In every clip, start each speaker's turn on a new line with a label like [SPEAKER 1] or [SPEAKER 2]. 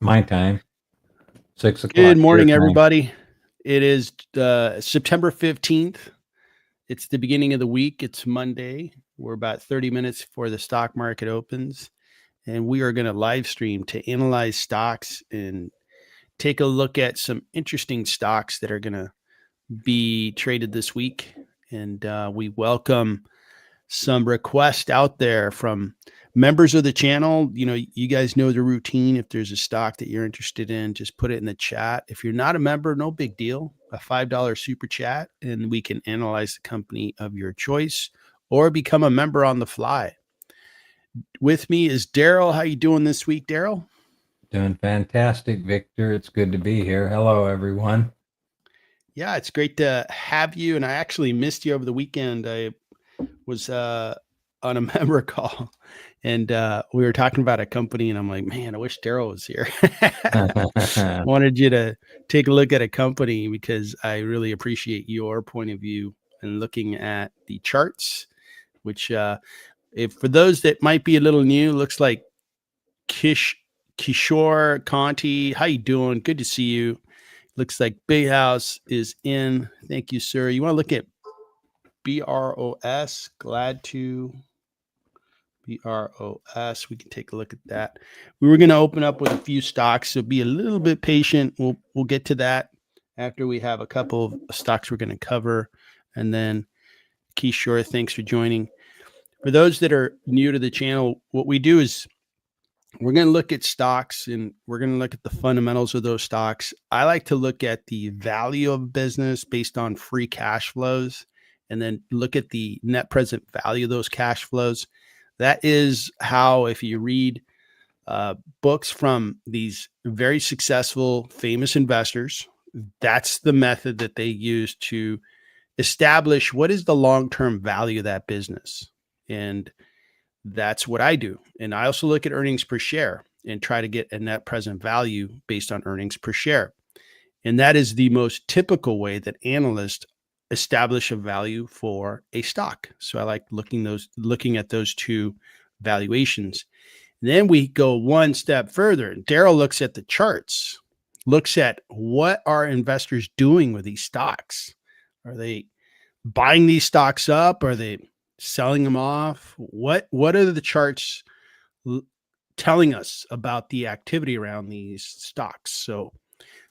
[SPEAKER 1] My time, 6 o'clock
[SPEAKER 2] Good
[SPEAKER 1] your
[SPEAKER 2] morning,
[SPEAKER 1] time.
[SPEAKER 2] everybody. It is September 15th. It's the beginning of the week. It's Monday. We're about 30 minutes before the stock market opens, and we are going to live stream to analyze stocks and take a look at some interesting stocks that are going to be traded this week. And we welcome some requests out there from members of the channel. You know, you guys know the routine. If there's a stock that you're interested in, just put it in the chat. If you're not a member, no big deal. A $5 super chat, and we can analyze the company of your choice or become a member on the fly. With me is Daryl. How you doing this week, Daryl?
[SPEAKER 1] Doing fantastic, Victor. It's good to be here. Hello, everyone.
[SPEAKER 2] Yeah, it's great to have you. And I actually missed you over the weekend. I was on a member call, and we were talking about a company, and I'm like, man, I wish Daryl was here. Wanted you to take a look at a company because I really appreciate your point of view and looking at the charts, which if for those that might be a little new, looks like Kishore Conti. How you doing? Good to see you. Looks like Big House is in. Thank you, sir. You want to look at BROS? Glad to BROS. We can take a look at that. We were going to open up with a few stocks, so be a little bit patient. We'll get to that after we have a couple of stocks we're going to cover. And then Kishore, thanks for joining. For those that are new to the channel, what we do is we're going to look at stocks and we're going to look at the fundamentals of those stocks. I like to look at the value of business based on free cash flows and then look at the net present value of those cash flows. That is how, if you read books from these very successful, famous investors, that's the method that they use to establish what is the long-term value of that business. And that's what I do. And I also look at earnings per share and try to get a net present value based on earnings per share. And that is the most typical way that analysts establish a value for a stock. So I like looking at those two valuations. Then we go one step further. Daryl looks at the charts, looks at what are investors doing with these stocks. Are they buying these stocks up? Are they selling them off? What are the charts telling us about the activity around these stocks? So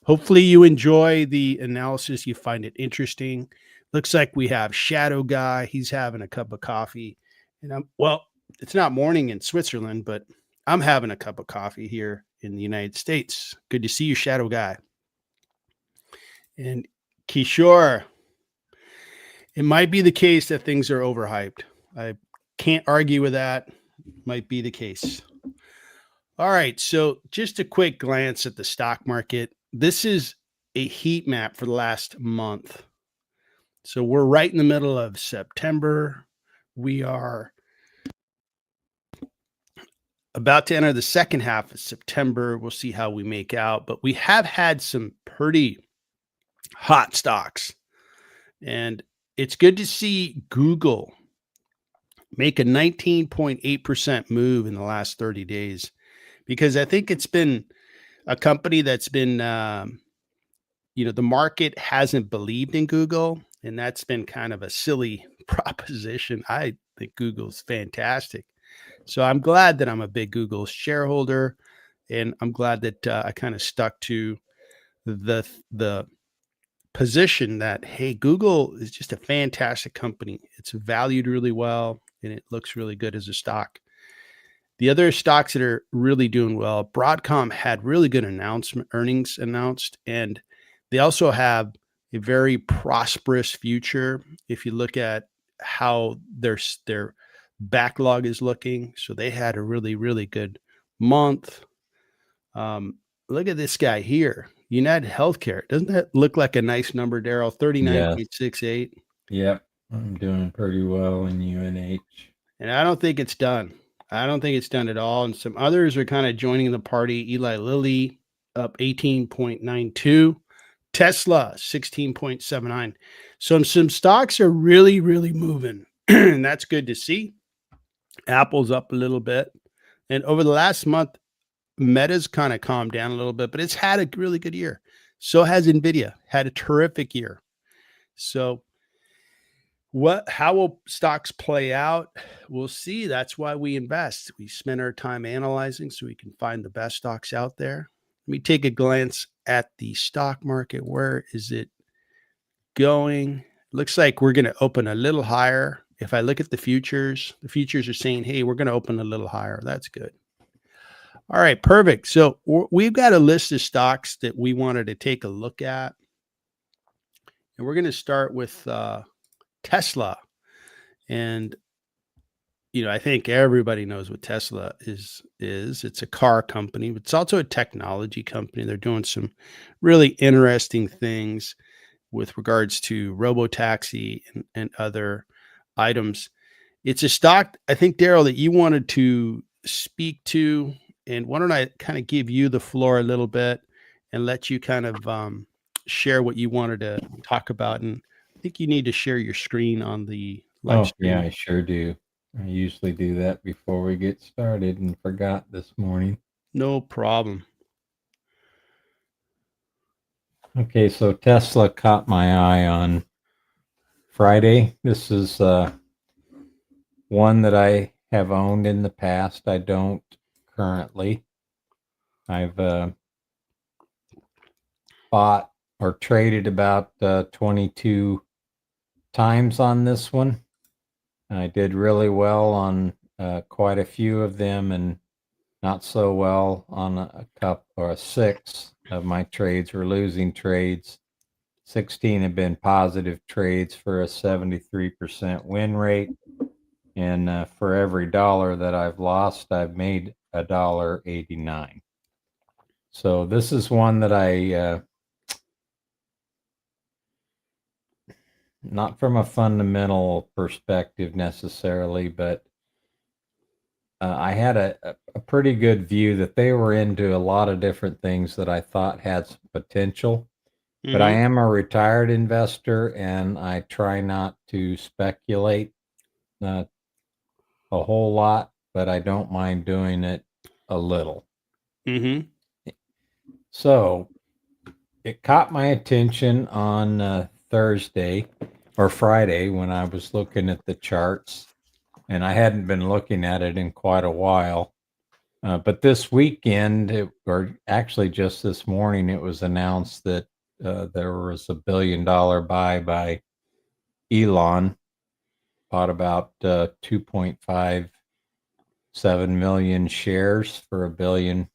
[SPEAKER 2] hopefully you enjoy the analysis. You find it interesting. Looks like we have Shadow Guy. He's having a cup of coffee. And it's not morning in Switzerland, but I'm having a cup of coffee here in the United States. Good to see you, Shadow Guy. And Kishore, it might be the case that things are overhyped. I can't argue with that. Might be the case. All right. So just a quick glance at the stock market. This is a heat map for the last month. So we're right in the middle of September. We are about to enter the second half of September. We'll see how we make out, but we have had some pretty hot stocks. And it's good to see Google make a 19.8% move in the last 30 days, because I think it's been a company that's been, the market hasn't believed in Google, and that's been kind of a silly proposition. I think Google's fantastic. So I'm glad that I'm a big Google shareholder, and I'm glad that I kind of stuck to the position that, hey, Google is just a fantastic company. It's valued really well, and it looks really good as a stock. The other stocks that are really doing well, Broadcom had really good earnings announced, and they also have a very prosperous future. If you look at how their backlog is looking, so they had a really, really good month. Look at this guy here, United Healthcare. Doesn't that look like a nice number, Daryl?
[SPEAKER 1] Yes.
[SPEAKER 2] 39.68.
[SPEAKER 1] Yep. I'm doing pretty well in UNH.
[SPEAKER 2] And I don't think it's done. I don't think it's done at all. And some others are kind of joining the party. Eli Lilly up 18.92. Tesla 16.79. So some stocks are really, really moving. And that's good to see. Apple's up a little bit. And over the last month, Meta's kind of calmed down a little bit, but it's had a really good year. So has Nvidia, had a terrific year. So how will stocks play out? We'll see. That's why we invest. We spend our time analyzing so we can find the best stocks out there. Let me take a glance at the stock market. Where is it going? Looks like we're going to open a little higher. If I look at the futures are saying, hey, we're going to open a little higher. That's good. All right, perfect. So we've got a list of stocks that we wanted to take a look at. And we're going to start with Tesla. And, I think everybody knows what Tesla is. It's a car company, but it's also a technology company. They're doing some really interesting things with regards to robotaxi and other items. It's a stock, I think, Daryl, that you wanted to speak to. And why don't I kind of give you the floor a little bit and let you kind of share what you wanted to talk about. And I think you need to share your screen on the live stream.
[SPEAKER 1] Yeah, I sure do. I usually do that before we get started and forgot this morning.
[SPEAKER 2] No problem.
[SPEAKER 1] Okay, so Tesla caught my eye on Friday. This is one that I have owned in the past. I don't currently. I've bought or traded about 22 times on this one. I did really well on quite a few of them and not so well on a couple or 6 of my trades were losing trades. 16 have been positive trades for a 73% win rate. And for every dollar that I've lost, I've made $1.89. So this is one that I, not from a fundamental perspective necessarily, but I had a pretty good view that they were into a lot of different things that I thought had some potential. But I am a retired investor, and I try not to speculate a whole lot, but I don't mind doing it a little. So it caught my attention on Thursday or Friday when I was looking at the charts, and I hadn't been looking at it in quite a while. But this weekend, or actually just this morning, it was announced that there was $1 billion buy by Elon, bought about 2.57 million shares for $1 billion.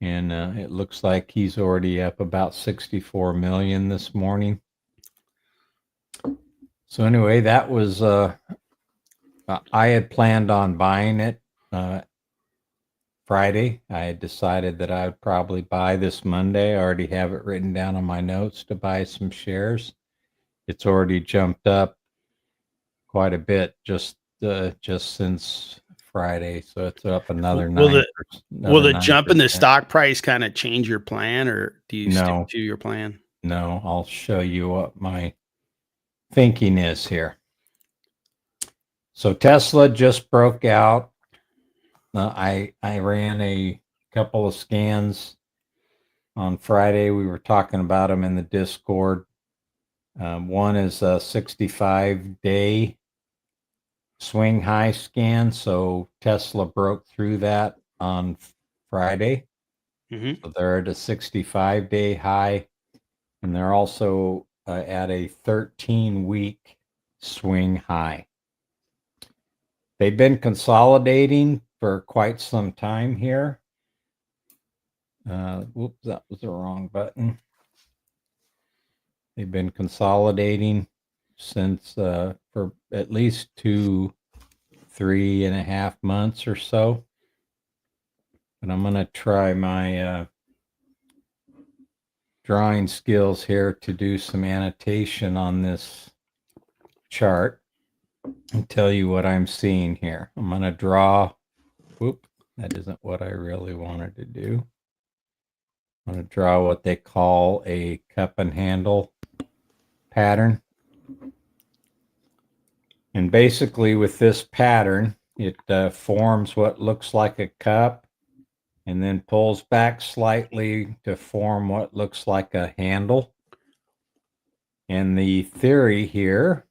[SPEAKER 1] And it looks like he's already up about 64 million this morning. So anyway, that was, I had planned on buying it Friday. I had decided that I would probably buy this Monday. I already have it written down on my notes to buy some shares. It's already jumped up quite a bit just since Friday, so it's up another 9%.
[SPEAKER 2] Will the jump in the stock price kind of change your plan, or do you stick to your plan?
[SPEAKER 1] No, I'll show you what my thinking is here. So Tesla just broke out. I ran a couple of scans on Friday. We were talking about them in the Discord. One is a 65-day swing high scan. So Tesla broke through that on Friday. So they're at a 65-day high, and they're also at a 13-week swing high. They've been consolidating for quite some time here. Whoops, that was the wrong button. They've been consolidating since for at least 3.5 months or so. But I'm going to try my drawing skills here to do some annotation on this chart and tell you what I'm seeing here. I'm going to draw. Whoop, that isn't what I really wanted to do. I'm going to draw what they call a cup and handle pattern. And basically with this pattern, it forms what looks like a cup and then pulls back slightly to form what looks like a handle. And the theory here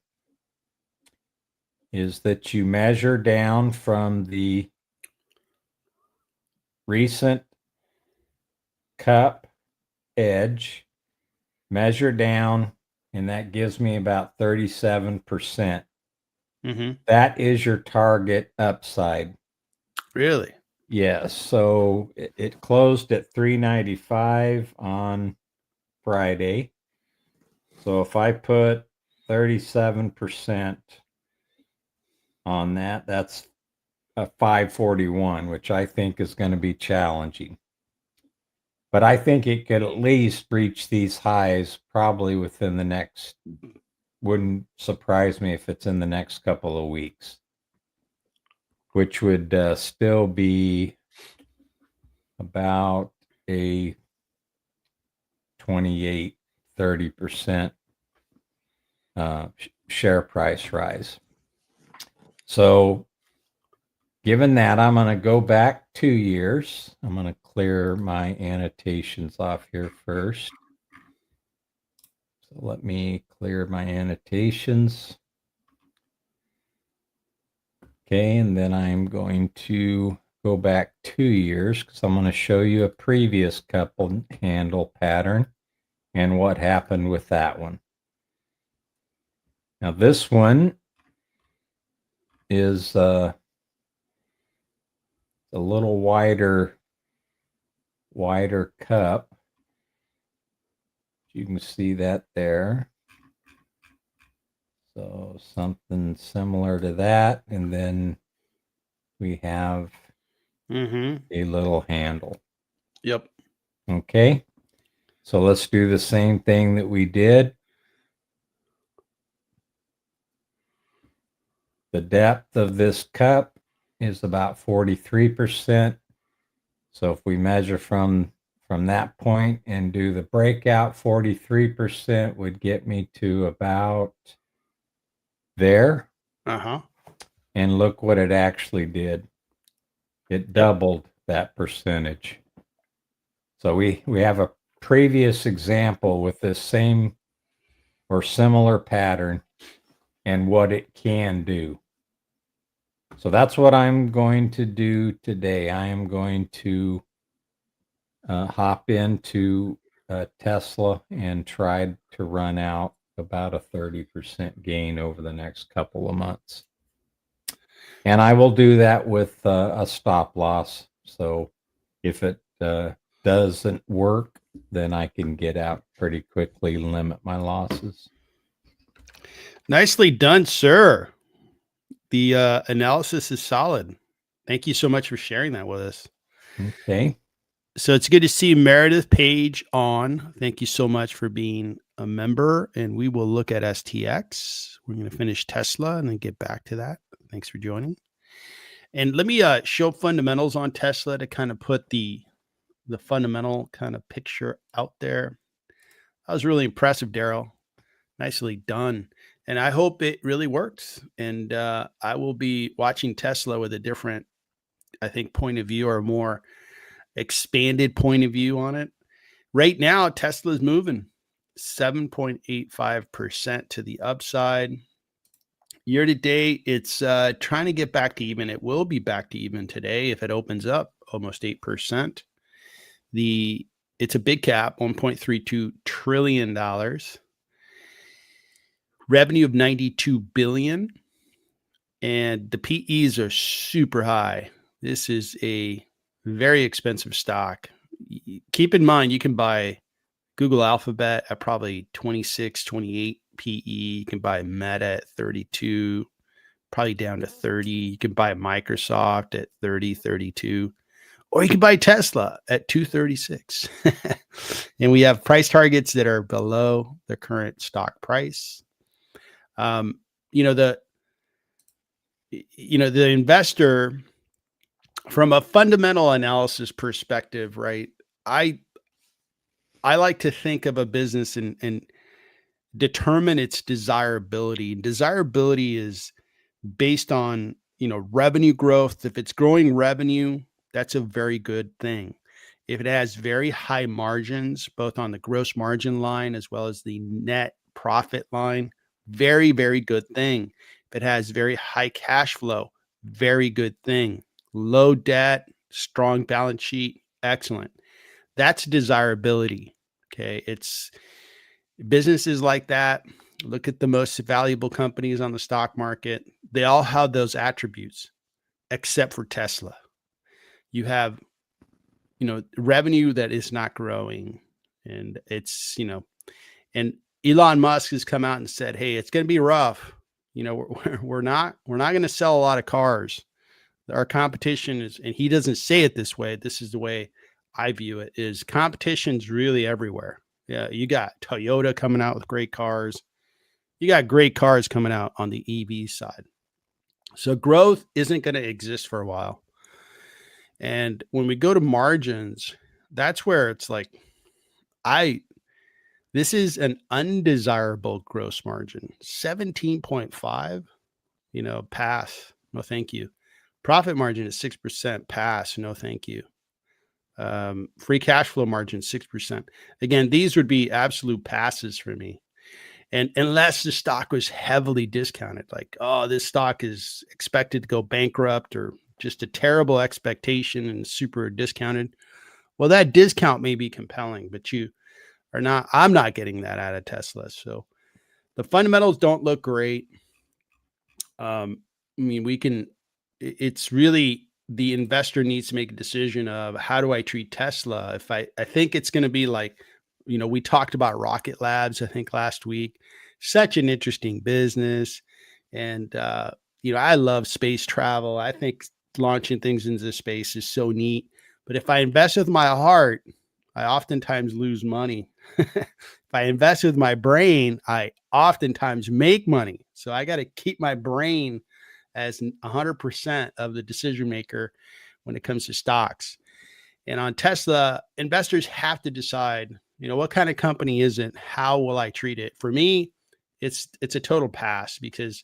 [SPEAKER 1] is that you measure down from the recent cup edge, measure down, and that gives me about 37%. That is your target upside.
[SPEAKER 2] Really?
[SPEAKER 1] Yes. So it closed at 395 on Friday. So if I put 37% on that, that's a 541, which I think is going to be challenging. But I think it could at least reach these highs probably within the next, wouldn't surprise me if it's in the next couple of weeks, which would still be about a 28, 30% share price rise. So given that, I'm going to go back 2 years. I'm going to clear my annotations off here first. So let me clear my annotations. Okay, and then I'm going to go back 2 years because I'm going to show you a previous couple handle pattern and what happened with that one. Now this one is a little wider cup. You can see that there. So something similar to that. And then we have a little handle.
[SPEAKER 2] Yep.
[SPEAKER 1] Okay. So let's do the same thing that we did. The depth of this cup is about 43%. So if we measure from that point and do the breakout, 43% would get me to about there. And look what it actually did. It doubled that percentage. So we have a previous example with this same or similar pattern and what it can do. So that's what I'm going to do today. I am going to hop into Tesla and try to run out about a 30% gain over the next couple of months. And I will do that with a stop loss. So if it doesn't work, then I can get out pretty quickly, limit my losses.
[SPEAKER 2] Nicely done, sir. The analysis is solid. Thank you so much for sharing that with us.
[SPEAKER 1] Okay.
[SPEAKER 2] So it's good to see Meredith Page on. Thank you so much for being a member. And we will look at STX. We're going to finish Tesla and then get back to that. Thanks for joining. And let me show fundamentals on Tesla to kind of put the fundamental kind of picture out there. That was really impressive, Daryl. Nicely done. And I hope it really works. And I will be watching Tesla with a different, I think, point of view or more expanded point of view on it. Right now, Tesla's moving 7.85% to the upside. Year to date, it's trying to get back to even. It will be back to even today if it opens up almost 8%. It's a big cap, $1.32 trillion. Revenue of $92 billion. And the PEs are super high. This is a very expensive stock. Keep in mind, you can buy Google Alphabet at probably 26, 28 PE. You can buy Meta at 32, probably down to 30. You can buy Microsoft at 30, 32. Or you can buy Tesla at 236. And we have price targets that are below the current stock price. The investor, from a fundamental analysis perspective, right? I like to think of a business and determine its desirability. Desirability is based on, revenue growth. If it's growing revenue, that's a very good thing. If it has very high margins, both on the gross margin line as well as the net profit line, very, very good thing. If it has very high cash flow, very good thing. Low debt, strong balance sheet, excellent. That's desirability. Okay. It's businesses like that. Look at the most valuable companies on the stock market. They all have those attributes, except for Tesla. You have, revenue that is not growing. And it's, and Elon Musk has come out and said, hey, it's going to be rough. We're not going to sell a lot of cars. Our competition is, and he doesn't say it this way. This is the way I view it, is competition's really everywhere. Yeah. You got Toyota coming out with great cars. You got great cars coming out on the EV side. So growth isn't going to exist for a while. And when we go to margins, that's where it's like, this is an undesirable gross margin, 17.5, pass. No, thank you. Profit margin is 6%, pass. No, thank you. Free cash flow margin, 6%. Again, these would be absolute passes for me. And unless the stock was heavily discounted, like, oh, this stock is expected to go bankrupt or just a terrible expectation and super discounted. Well, that discount may be compelling, but I'm not getting that out of Tesla. So the fundamentals don't look great. It's really, the investor needs to make a decision of, how do I treat Tesla? If I think it's going to be like, we talked about Rocket Labs, I think last week, such an interesting business. And, I love space travel. I think launching things into space is so neat. But if I invest with my heart, I oftentimes lose money. If I invest with my brain, I oftentimes make money. So I got to keep my brain as 100% of the decision maker when it comes to stocks. And on Tesla, investors have to decide, what kind of company is it? How will I treat it? For me, it's a total pass, because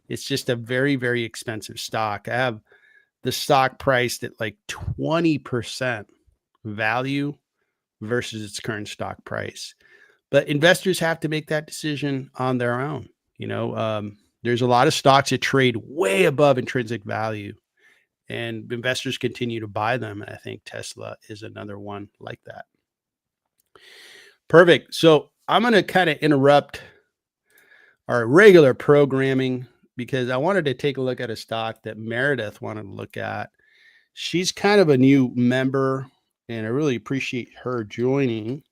[SPEAKER 2] it's just a very, very expensive stock. I have the stock priced at like 20% value versus its current stock price. But investors have to make that decision on their own. There's a lot of stocks that trade way above intrinsic value, and investors continue to buy them. And I think Tesla is another one like that. Perfect. So I'm going to kind of interrupt our regular programming because I wanted to take a look at a stock that Meredith wanted to look at. She's kind of a new member, and I really appreciate her joining.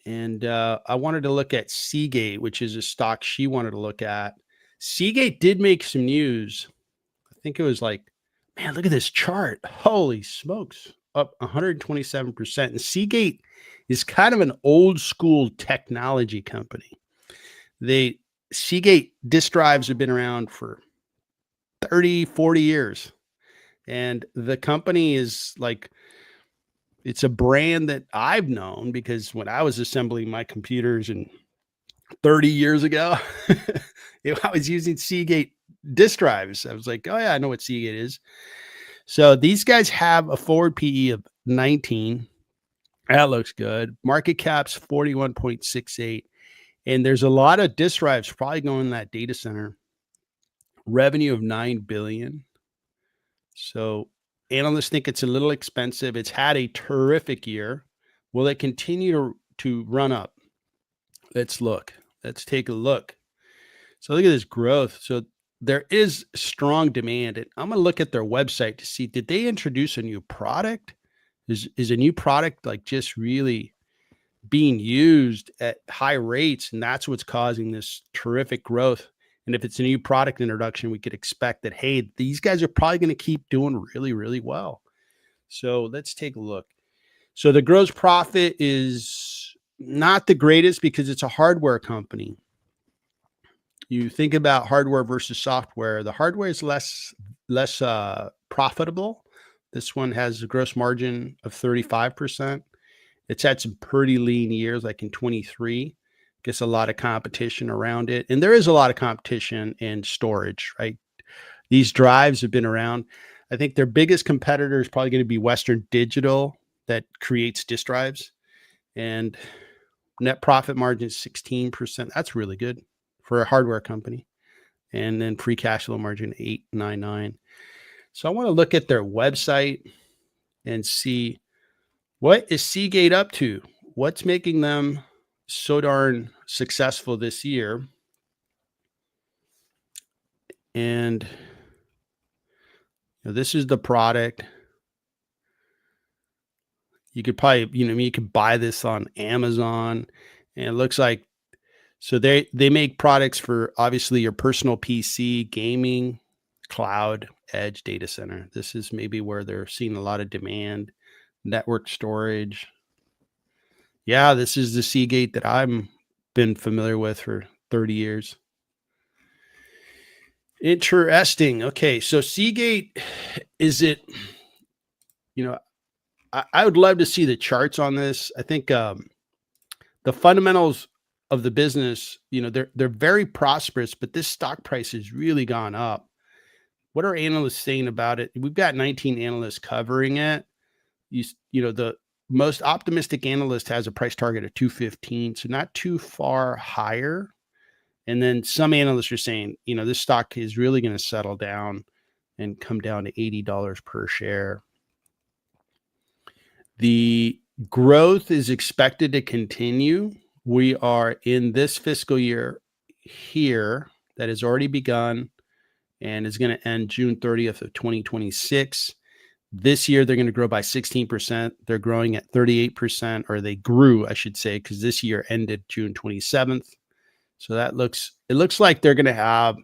[SPEAKER 2] And I wanted to look at Seagate, which is a stock she wanted to look at. Seagate did make some news. I think it was like, man, look at this chart. Holy smokes, up 127%. And Seagate is kind of an old school technology company. Seagate disk drives have been around for 30, 40 years. And the company is like, it's a brand that I've known because when I was assembling my computers 30 years ago, I was using Seagate disk drives. I was like, oh yeah, I know what Seagate is. So these guys have a forward PE of 19. That looks good. Market cap's 41.68. And there's a lot of disk drives probably going in that data center. Revenue of $9 billion. So analysts think it's a little expensive. It's had a terrific year. Will it continue to run up? Let's look. Let's take a look. So look at this growth. So there is strong demand. And I'm going to look at their website to see, did they introduce a new product? Is a new product like just really being used at high rates? And that's what's causing this terrific growth. And if it's a new product introduction, we could expect that, hey, these guys are probably going to keep doing really, really well. So let's take a look. So the gross profit is not the greatest because it's a hardware company. You think about hardware versus software. The hardware is less profitable. This one has a gross margin of 35%. It's had some pretty lean years, like in 23. Gets a lot of competition around it. And there is a lot of competition in storage, right? These drives have been around. I think their biggest competitor is probably going to be Western Digital that creates disk drives, and net profit margin is 16%. That's really good for a hardware company. And then free cash flow margin 899. So I want to look at their website and see, what is Seagate up to? What's making them so darn successful this year? And this is the product. You could probably, you could buy this on Amazon, and it looks like, so they make products for obviously your personal PC, gaming, cloud, edge, data center. This is maybe where they're seeing a lot of demand, network storage. Yeah, this is the Seagate that I'm been familiar with for 30 years. Interesting. Okay, so Seagate, is it, I would love to see the charts on this. I think the fundamentals of the business, they're very prosperous, but this stock price has really gone up. What are analysts saying about it? We've got 19 analysts covering it. The most optimistic analyst has a price target of 215, so not too far higher. And then some analysts are saying, this stock is really going to settle down and come down to $80 per share. The growth is expected to continue. We are in this fiscal year here that has already begun and is going to end June 30th of 2026. This year, they're going to grow by 16%. They're growing at 38%, or they grew, I should say, because this year ended June 27th. So it looks like they're going to have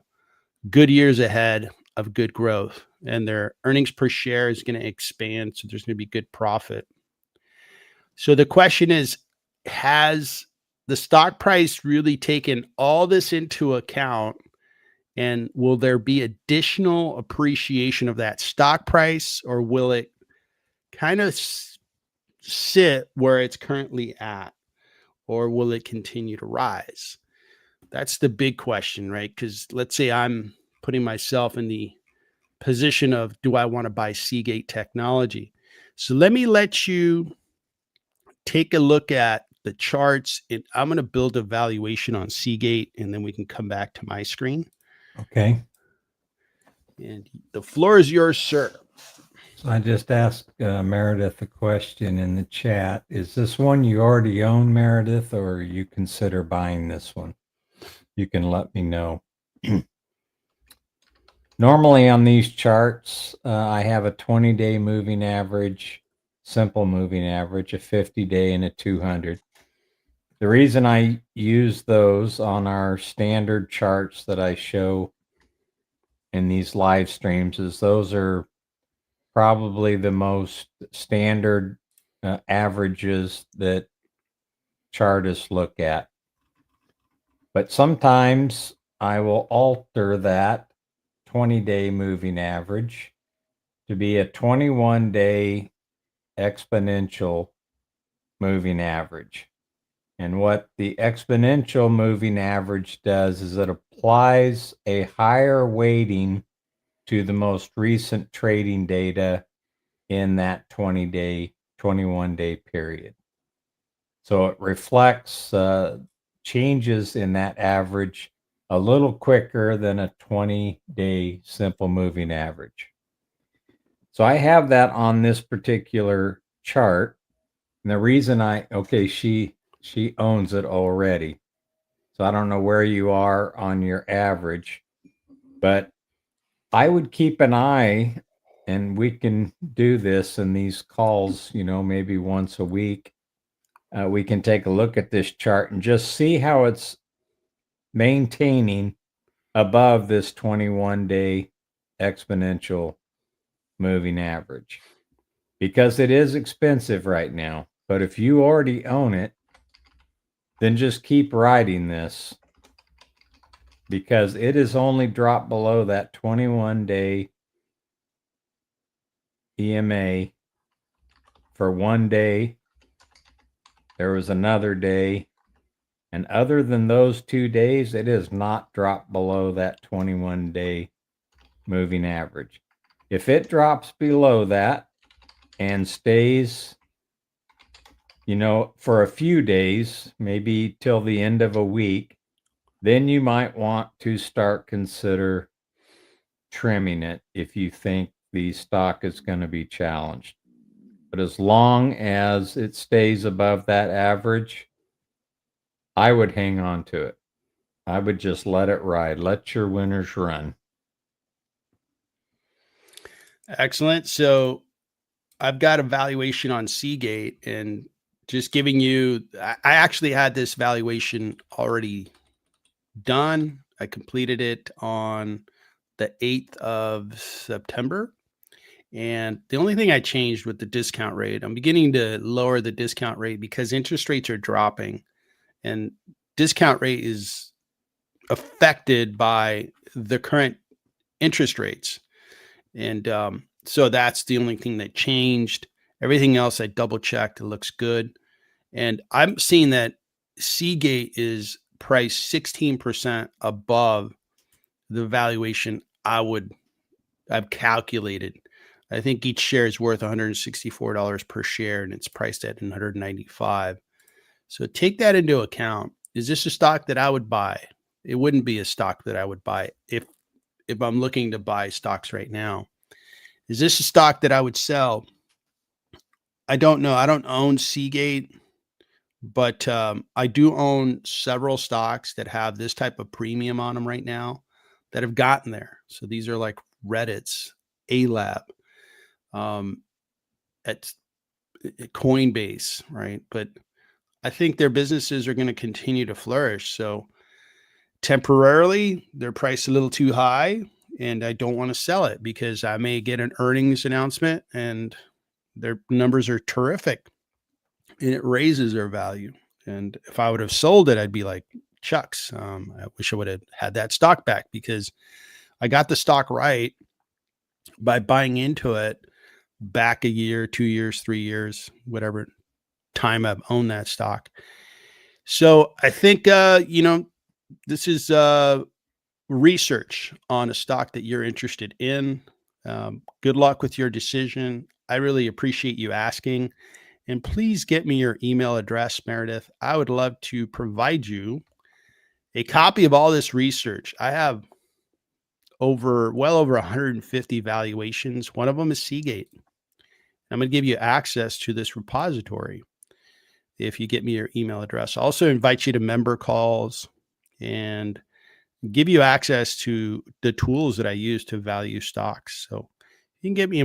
[SPEAKER 2] good years ahead of good growth, and their earnings per share is going to expand. So there's going to be good profit. So the question is, has the stock price really taken all this into account? And will there be additional appreciation of that stock price, or will it kind of sit where it's currently at, or will it continue to rise? That's the big question, right? Because let's say I'm putting myself in the position of, do I want to buy Seagate Technology? So let me let you take a look at the charts, and I'm going to build a valuation on Seagate, and then we can come back to my screen.
[SPEAKER 1] Okay.
[SPEAKER 2] And the floor is yours, sir.
[SPEAKER 1] So I just asked Meredith a question in the chat. Is this one you already own, Meredith, or you consider buying this one? You can let me know. Normally on these charts, I have a 20-day moving average, simple moving average, a 50-day, and a 200. The reason I use those on our standard charts that I show in these live streams is those are probably the most standard averages that chartists look at. But sometimes I will alter that 20-day moving average to be a 21-day exponential moving average. And what the exponential moving average does is it applies a higher weighting to the most recent trading data in that 20-day, 21-day period. So it reflects changes in that average a little quicker than a 20-day simple moving average. So I have that on this particular chart. And the reason she owns it already. So I don't know where you are on your average, but I would keep an eye, and we can do this in these calls, maybe once a week. We can take a look at this chart and just see how it's maintaining above this 21-day exponential moving average, because it is expensive right now. But if you already own it, then just keep riding this, because it has only dropped below that 21-day EMA for one day. There was another day, and other than those 2 days, it has not dropped below that 21-day moving average. If it drops below that and stays, for a few days, maybe till the end of a week, then you might want to start consider trimming it if you think the stock is going to be challenged. But as long as it stays above that average, I would hang on to it. I would just let it ride. Let your winners run.
[SPEAKER 2] Excellent. So I've got a valuation on Seagate, and just giving you, I actually had this valuation already done. I completed it on the 8th of September. And the only thing I changed with the discount rate, I'm beginning to lower the discount rate because interest rates are dropping, and discount rate is affected by the current interest rates. And so that's the only thing that changed. Everything else I double checked. It looks good. And I'm seeing that Seagate is priced 16% above the valuation I've calculated. I think each share is worth $164 per share, and it's priced at $195. So take that into account. Is this a stock that I would buy? It wouldn't be a stock that I would buy if I'm looking to buy stocks right now. Is this a stock that I would sell? I don't know. I don't own Seagate, but I do own several stocks that have this type of premium on them right now that have gotten there. So these are like Reddit's, A-Lab, at Coinbase, right? But I think their businesses are going to continue to flourish. So temporarily, they're priced a little too high, and I don't want to sell it because I may get an earnings announcement and their numbers are terrific and it raises their value. And if I would have sold it, I'd be like, Chucks, I wish I would have had that stock back, because I got the stock right by buying into it back a year, 2 years, 3 years, whatever time I've owned that stock. So I think, this is research on a stock that you're interested in. Good luck with your decision. I really appreciate you asking. And please get me your email address, Meredith. I would love to provide you a copy of all this research. I have well over 150 valuations. One of them is Seagate. I'm going to give you access to this repository if you get me your email address. I also invite you to member calls and give you access to the tools that I use to value stocks. So you can get me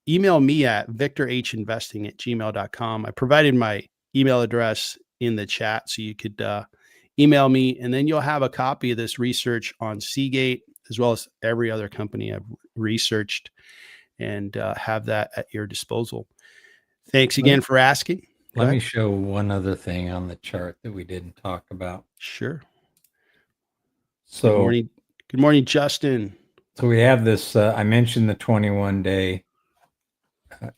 [SPEAKER 2] email me at victorhinvesting@gmail.com. I provided my email address in the chat, so you could email me, and then you'll have a copy of this research on Seagate, as well as every other company I've researched, and have that at your disposal. Thanks again for asking.
[SPEAKER 1] Let me show one other thing on the chart that we didn't talk about.
[SPEAKER 2] Sure.
[SPEAKER 1] So
[SPEAKER 2] Good morning, Justin.
[SPEAKER 1] So we have this, I mentioned the 21-day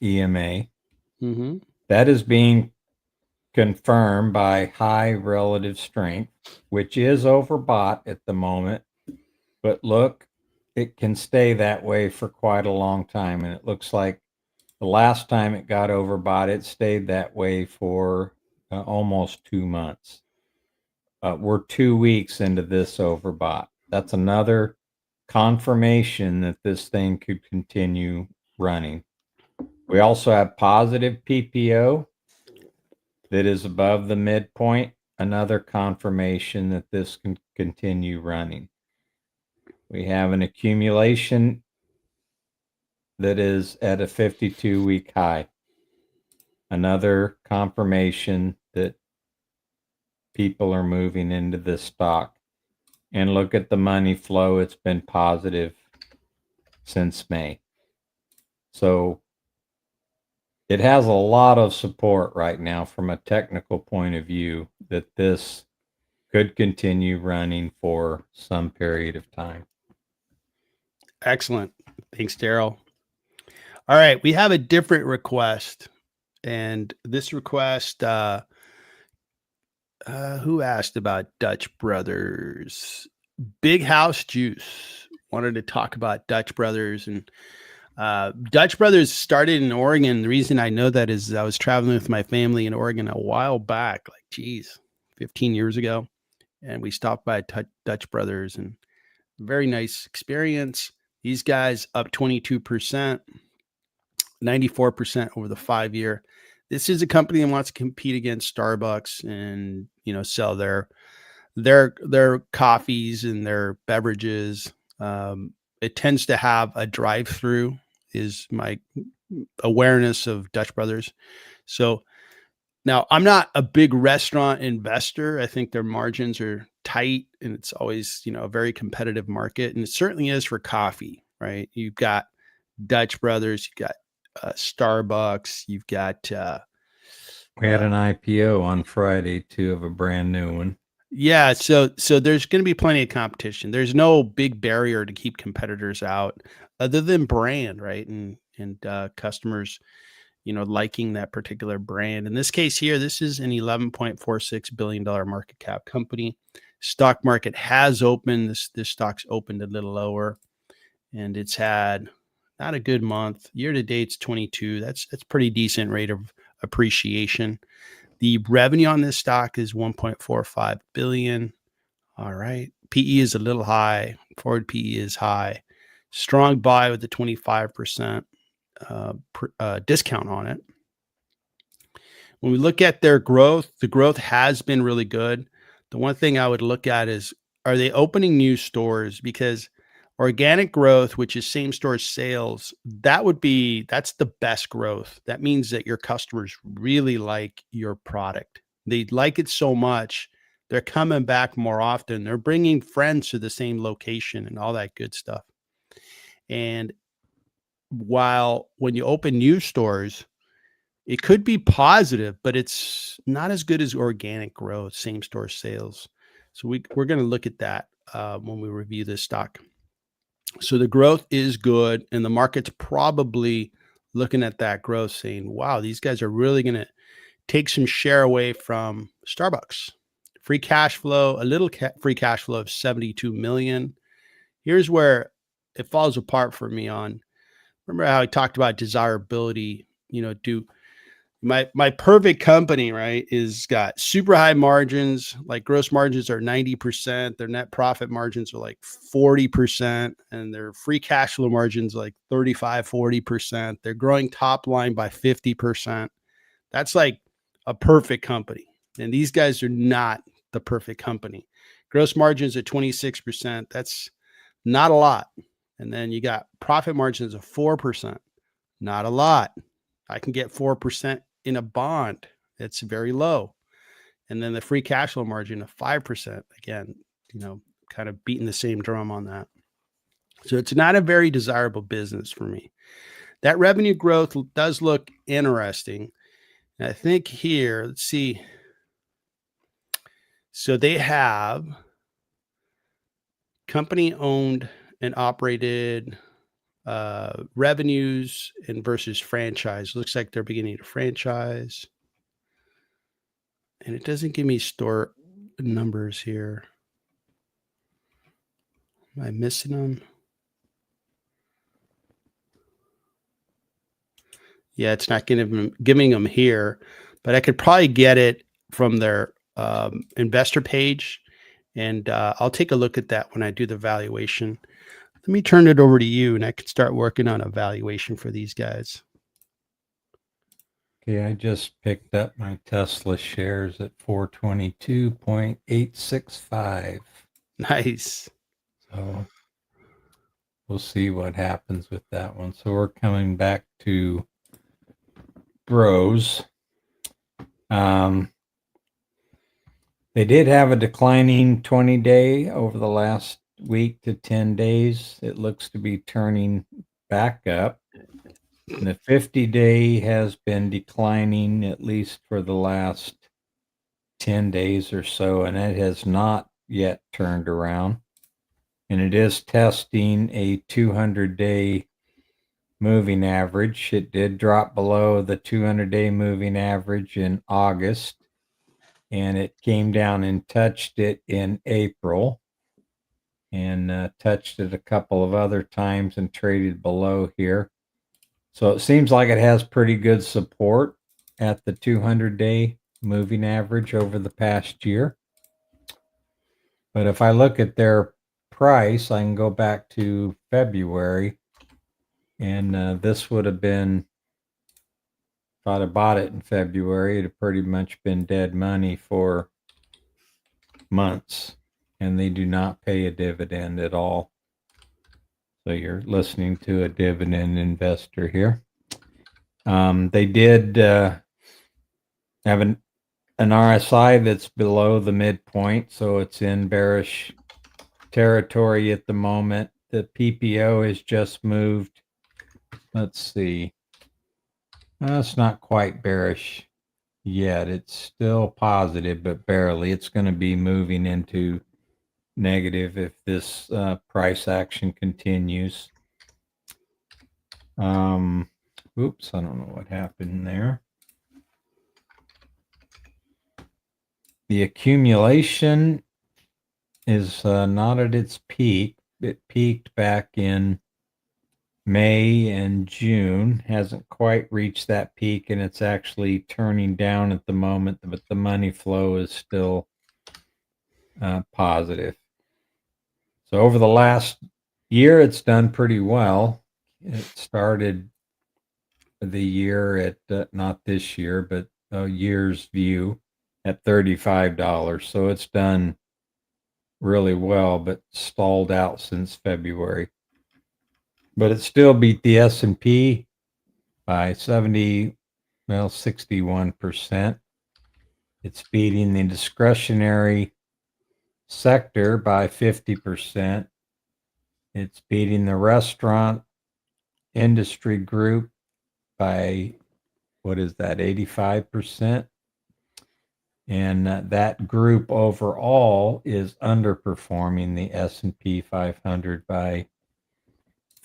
[SPEAKER 1] EMA.
[SPEAKER 2] Mm-hmm.
[SPEAKER 1] That is being confirmed by high relative strength, which is overbought at the moment. But look, it can stay that way for quite a long time. And it looks like the last time it got overbought, it stayed that way for almost 2 months. We're 2 weeks into this overbought. That's another confirmation that this thing could continue running. We also have positive PPO that is above the midpoint, another confirmation that this can continue running. We have an accumulation that is at a 52-week high, another confirmation that people are moving into this stock. And look at the money flow. It's been positive since May. So it has a lot of support right now from a technical point of view that this could continue running for some period of time.
[SPEAKER 2] Excellent. Thanks, Daryl. All right. We have a different request. And this request, who asked about Dutch Brothers? Big House Juice wanted to talk about Dutch Brothers. And Dutch Brothers started in Oregon. The reason I know that is I was traveling with my family in Oregon a while back, like, geez, 15 years ago. And we stopped by Dutch Brothers, and very nice experience. These guys up 22%, 94% over the 5 year. This is a company that wants to compete against Starbucks and, sell their coffees and their beverages. It tends to have a drive-through is my awareness of Dutch Brothers. So now I'm not a big restaurant investor. I think their margins are tight and it's always, a very competitive market. And it certainly is for coffee, right? You've got Dutch Brothers, you've got Starbucks, you've got
[SPEAKER 1] We had an IPO on Friday too of a brand new one.
[SPEAKER 2] yeah, so there's going to be plenty of competition. There's no big barrier to keep competitors out other than brand, right? And customers, liking that particular brand. In this case here, this is an $11.46 billion market cap company. Stock market has opened. This stock's opened a little lower, and it's had not a good month. Year to date's 22. That's pretty decent rate of appreciation. The revenue on this stock is 1.45 billion. All right. PE is a little high. Forward PE is high. Strong buy with the 25% discount on it. When we look at their growth, the growth has been really good. The one thing I would look at is, are they opening new stores? Because organic growth, which is same store sales, that's the best growth. That means that your customers really like your product. They like it so much, they're coming back more often. They're bringing friends to the same location and all that good stuff. And while when you open new stores, it could be positive, but it's not as good as organic growth, same store sales. So we're going to look at that when we review this stock. So the growth is good, and the market's probably looking at that growth saying, wow, these guys are really going to take some share away from Starbucks. Free cash flow, free cash flow of 72 million. Here's where it falls apart for me on, remember how I talked about desirability, my perfect company, right, is got super high margins, like gross margins are 90%, their net profit margins are like 40%, and their free cash flow margins like 35-40%. They're growing top line by 50%. That's like a perfect company. And these guys are not the perfect company. Gross margins at 26%. That's not a lot. And then you got profit margins of 4%. Not a lot. I can get 4% in a bond. It's very low. And then the free cash flow margin of 5%. Again, kind of beating the same drum on that. So it's not a very desirable business for me. That revenue growth does look interesting. And I think here, let's see. So they have company owned and operated revenues and versus franchise. Looks like they're beginning to franchise. And it doesn't give me store numbers here. Am I missing them? Yeah, it's not giving them here, but I could probably get it from their investor page. And I'll take a look at that when I do the valuation. Let me turn it over to you, and I can start working on a valuation for these guys.
[SPEAKER 1] Okay, I just picked up my Tesla shares at 422.865.
[SPEAKER 2] Nice.
[SPEAKER 1] So we'll see what happens with that one. So we're coming back to Bros. They did have a declining 20-day over the last week to 10 days. It looks to be turning back up. And the 50-day has been declining at least for the last 10 days or so, and it has not yet turned around. And it is testing a 200-day moving average. It did drop below the 200-day moving average in August, and it came down and touched it in April, and touched it a couple of other times and traded below here. So it seems like it has pretty good support at the 200-day moving average over the past year. But if I look at their price, I can go back to February, and this would have been, if I'd have bought it in February, it'd have pretty much been dead money for months, and they do not pay a dividend at all. So you're listening to a dividend investor here. They did have an RSI that's below the midpoint, so it's in bearish territory at the moment. The PPO has just moved. Let's see. It's not quite bearish yet. It's still positive, but barely. It's going to be moving into negative if this price action continues. Oops, I don't know what happened there. The accumulation is not at its peak. It peaked back in May and June, hasn't quite reached that peak, and it's actually turning down at the moment, but the money flow is still positive. So over the last year, it's done pretty well. It started the year at, not this year, but a year's view at $35. So it's done really well, but stalled out since February. But it still beat the S&P by 61%. It's beating the discretionary sector by 50%. It's beating the restaurant industry group by, what is that, 85%? And that group overall is underperforming the S&P 500 by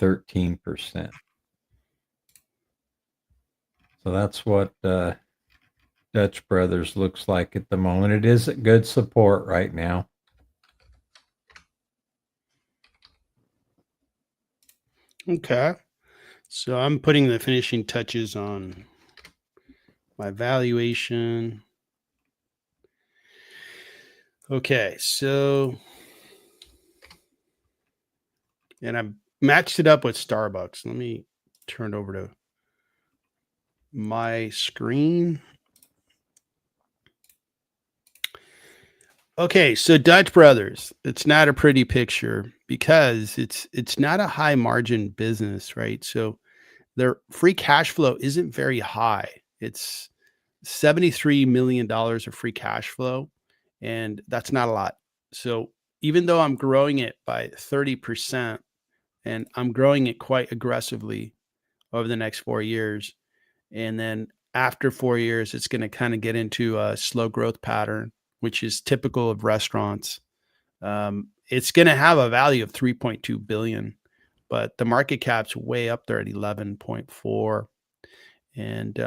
[SPEAKER 1] 13%. So that's what Dutch Brothers looks like at the moment. It is at good support right now.
[SPEAKER 2] Okay. So I'm putting the finishing touches on my valuation. Okay. So, and I matched it up with Starbucks. Let me turn it over to my screen. Okay, so Dutch Brothers, it's not a pretty picture because it's not a high margin business, right? So their free cash flow isn't very high. It's $73 million of free cash flow, and that's not a lot. So even though I'm growing it by 30%, and I'm growing it quite aggressively over the next 4 years, and then after 4 years, it's going to kind of get into a slow growth pattern, which is typical of restaurants. It's going to have a value of 3.2 billion, but the market cap's way up there at 11.4. And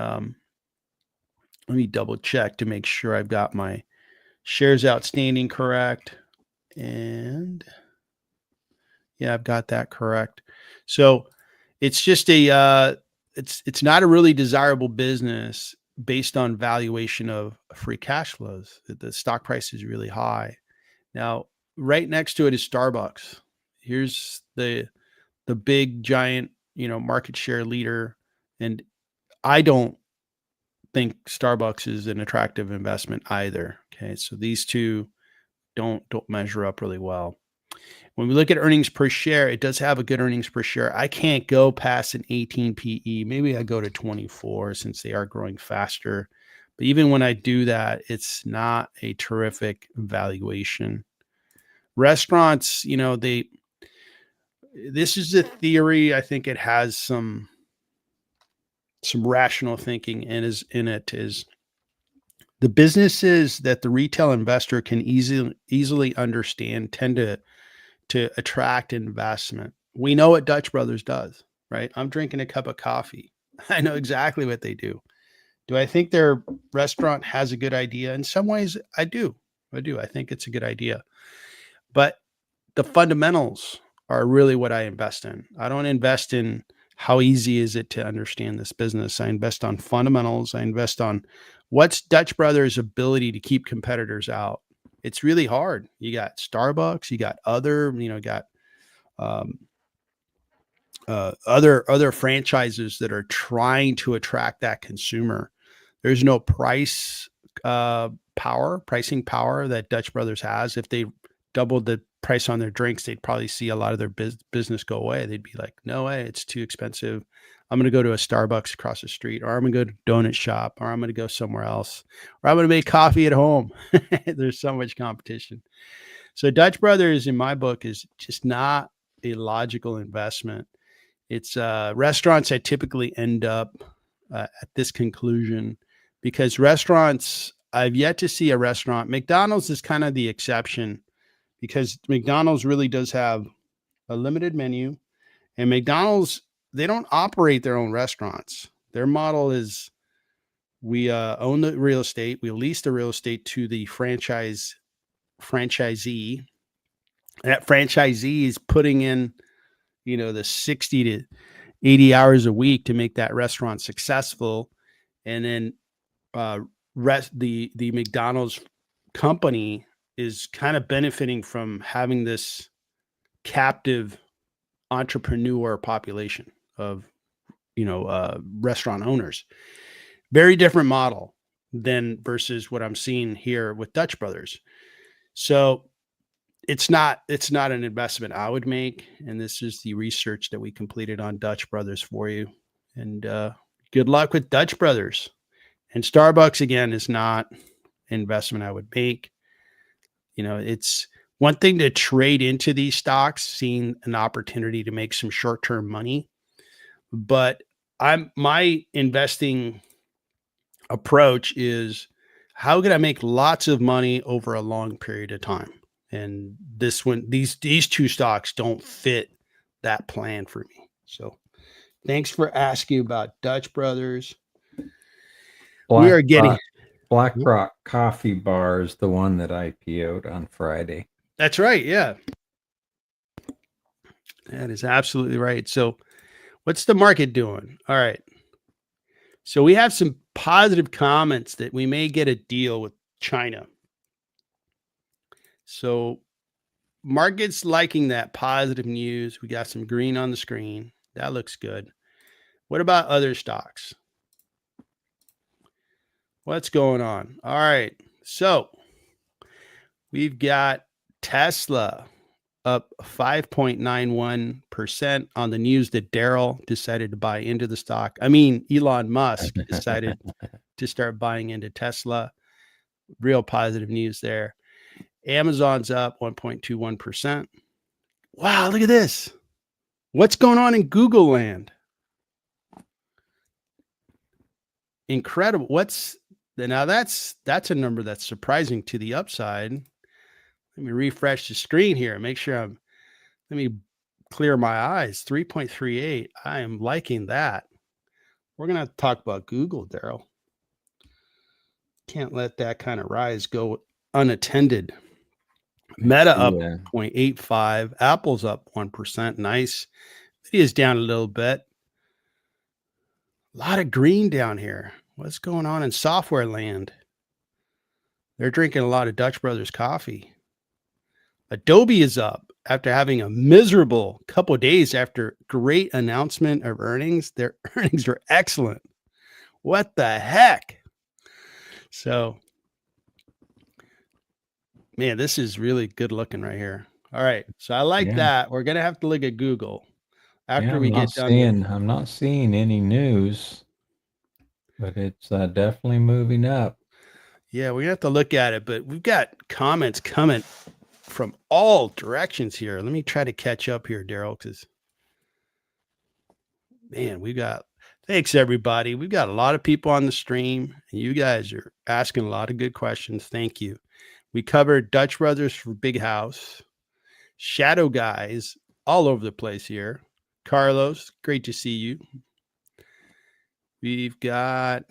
[SPEAKER 2] let me double check to make sure I've got my shares outstanding correct. And yeah, I've got that correct. So it's just it's not a really desirable business based on valuation of free cash flows. The stock price is really high. Now, right next to it is Starbucks. Here's the big giant, market share leader, and I don't think Starbucks is an attractive investment either. Okay, so these two don't measure up really well. When we look at earnings per share, it does have a good earnings per share. I can't go past an 18 PE. Maybe I go to 24 since they are growing faster. But even when I do that, it's not a terrific valuation. Restaurants, this is a theory. I think it has some rational thinking and is in it is the businesses that the retail investor can easily understand tend to attract investment. We know what Dutch Brothers does, right? I'm drinking a cup of coffee. I know exactly what they do. Do I think their restaurant has a good idea? In some ways, I do. I think it's a good idea. But the fundamentals are really what I invest in. I don't invest in how easy is it to understand this business? I invest on fundamentals. I invest on what's Dutch Brothers' ability to keep competitors out. It's really hard. You got Starbucks, you got other, um, other franchises that are trying to attract that consumer. There's no pricing power that Dutch Brothers has. If they doubled the price on their drinks, they'd probably see a lot of their business go away. They'd be like, no way, it's too expensive. I'm going to go to a Starbucks across the street, or I'm going to go to a donut shop, or I'm going to go somewhere else, or I'm going to make coffee at home. There's so much competition. So Dutch Brothers, in my book, is just not a logical investment. It's restaurants that typically end up at this conclusion, because restaurants, I've yet to see a restaurant. McDonald's is kind of the exception, because McDonald's really does have a limited menu, and McDonald's, they don't operate their own restaurants. Their model is, we own the real estate, we lease the real estate to the franchisee. That franchisee is putting in, the 60 to 80 hours a week to make that restaurant successful. And then the McDonald's company is kind of benefiting from having this captive entrepreneur population of, restaurant owners. Very different model than versus what I'm seeing here with Dutch Brothers. So it's not an investment I would make. And this is the research that we completed on Dutch Brothers for you. And good luck with Dutch Brothers. And Starbucks, again, is not an investment I would make. It's one thing to trade into these stocks, seeing an opportunity to make some short-term money. But my investing approach is, how can I make lots of money over a long period of time? And these two stocks don't fit that plan for me. So thanks for asking about Dutch Brothers. We are getting
[SPEAKER 1] Black Rock Coffee Bar is the one that IPO'd on Friday.
[SPEAKER 2] That's right. Yeah. That is absolutely right. So what's the market doing? All right. So we have some positive comments that we may get a deal with China. So market's liking that positive news. We got some green on the screen. That looks good. What about other stocks? What's going on? All right. So we've got Tesla up 5.91% on the news that DELL decided to buy into the stock. I mean, Elon Musk decided to start buying into Tesla. Real positive news there. Amazon's up 1.21%. Wow, look at this. What's going on in Google land? Incredible. Now that's a number that's surprising to the upside. Let me refresh the screen here. Make sure let me clear my eyes. 3.38. I am liking that. We're going to have to talk about Google, Daryl. Can't let that kind of rise go unattended. Meta up 0.85. Apple's up 1%. Nice. Nvidia's down a little bit. A lot of green down here. What's going on in software land? They're drinking a lot of Dutch Brothers coffee. Adobe is up after having a miserable couple of days after great announcement of earnings. Their earnings are excellent. What the heck? So, man, this is really good looking right here. All right. So I like that. We're going to have to look at Google after we get done.
[SPEAKER 1] I'm not seeing any news, but it's definitely moving up.
[SPEAKER 2] Yeah, we're going to have to look at it, but we've got comments coming from all directions here. Let me try to catch up here, Daryl, because, man, thanks, everybody. We've got a lot of people on the stream, and you guys are asking a lot of good questions. Thank you. We covered Dutch Brothers for Big House, Shadow Guys, all over the place here. Carlos, great to see you. We've got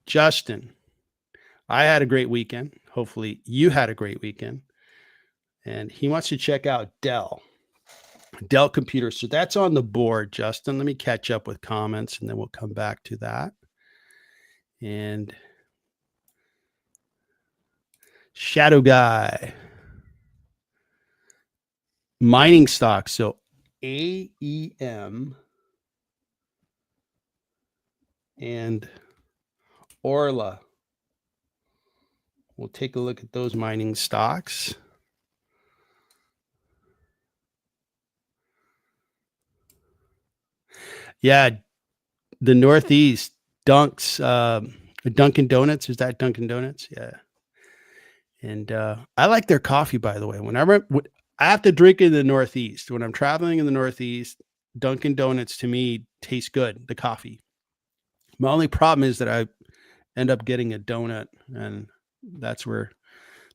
[SPEAKER 2] Justin. I had a great weekend. Hopefully you had a great weekend. And he wants to check out DELL. Dell computer. So that's on the board, Justin. Let me catch up with comments and then we'll come back to that. And Shadow Guy. Mining stocks. So AEM and ORLA. We'll take a look at those mining stocks. Yeah, the Northeast Dunks, Dunkin' Donuts. Is that Dunkin' Donuts? Yeah. And I like their coffee, by the way. Whenever I have to drink in the Northeast, when I'm traveling in the Northeast, Dunkin' Donuts to me tastes good, the coffee. My only problem is that I end up getting a donut, and that's where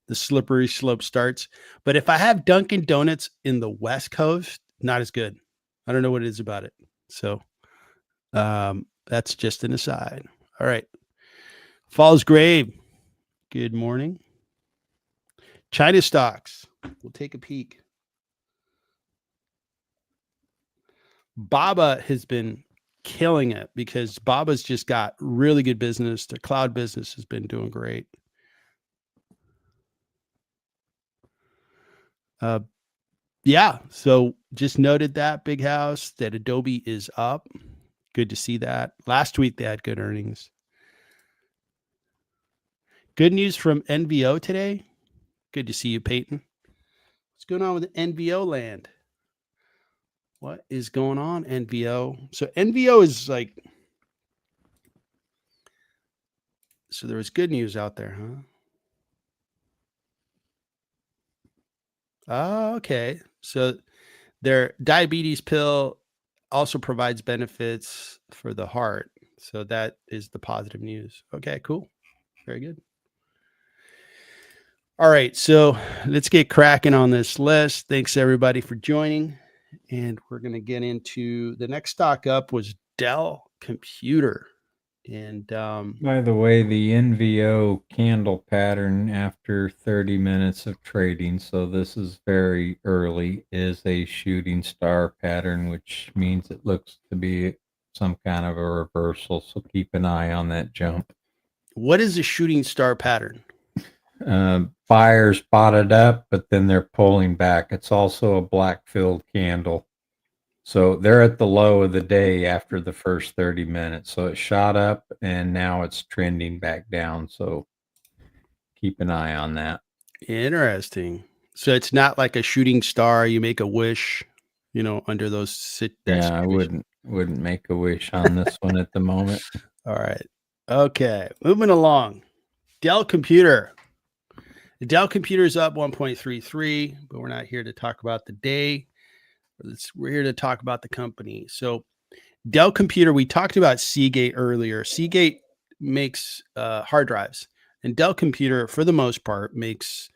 [SPEAKER 2] the slippery slope starts. But if I have Dunkin' Donuts in the West Coast, not as good. I don't know what it is about it. So that's just an aside. All right. Falls Grave. Good morning. China stocks. We'll take a peek. Baba has been killing it because Baba's just got really good business. Their cloud business has been doing great. Yeah, so just noted that Big House that Adobe is up. Good to see that. Last week they had good earnings. Good news from NVO today. Good to see you, Peyton. What's going on with NVO land? What is going on, NVO? So NVO is like, so there was good news out there, huh? Oh, okay. So their diabetes pill also provides benefits for the heart. So that is the positive news. Okay, cool. Very good. All right. So let's get cracking on this list. Thanks everybody for joining. And we're going to get into the next stock up was Dell Computer. And
[SPEAKER 1] by the way, the NVO candle pattern after 30 minutes of trading, so this is very early, is a shooting star pattern, which means it looks to be some kind of a reversal. So keep an eye on that jump.
[SPEAKER 2] What is a shooting star pattern?
[SPEAKER 1] Buyers bought it up, but then they're pulling back. It's also a black filled candle. So they're at the low of the day after the first 30 minutes. So it shot up and now it's trending back down. So keep an eye on that.
[SPEAKER 2] Interesting. So it's not like a shooting star. You make a wish, under those.
[SPEAKER 1] Yeah, I wouldn't make a wish on this one at the moment.
[SPEAKER 2] All right. Okay. Moving along. Dell Computer. The Dell Computer is up 1.33, but we're not here to talk about the day. We're here to talk about the company. So Dell Computer, we talked about Seagate earlier. Seagate makes hard drives, and Dell Computer, for the most part, makes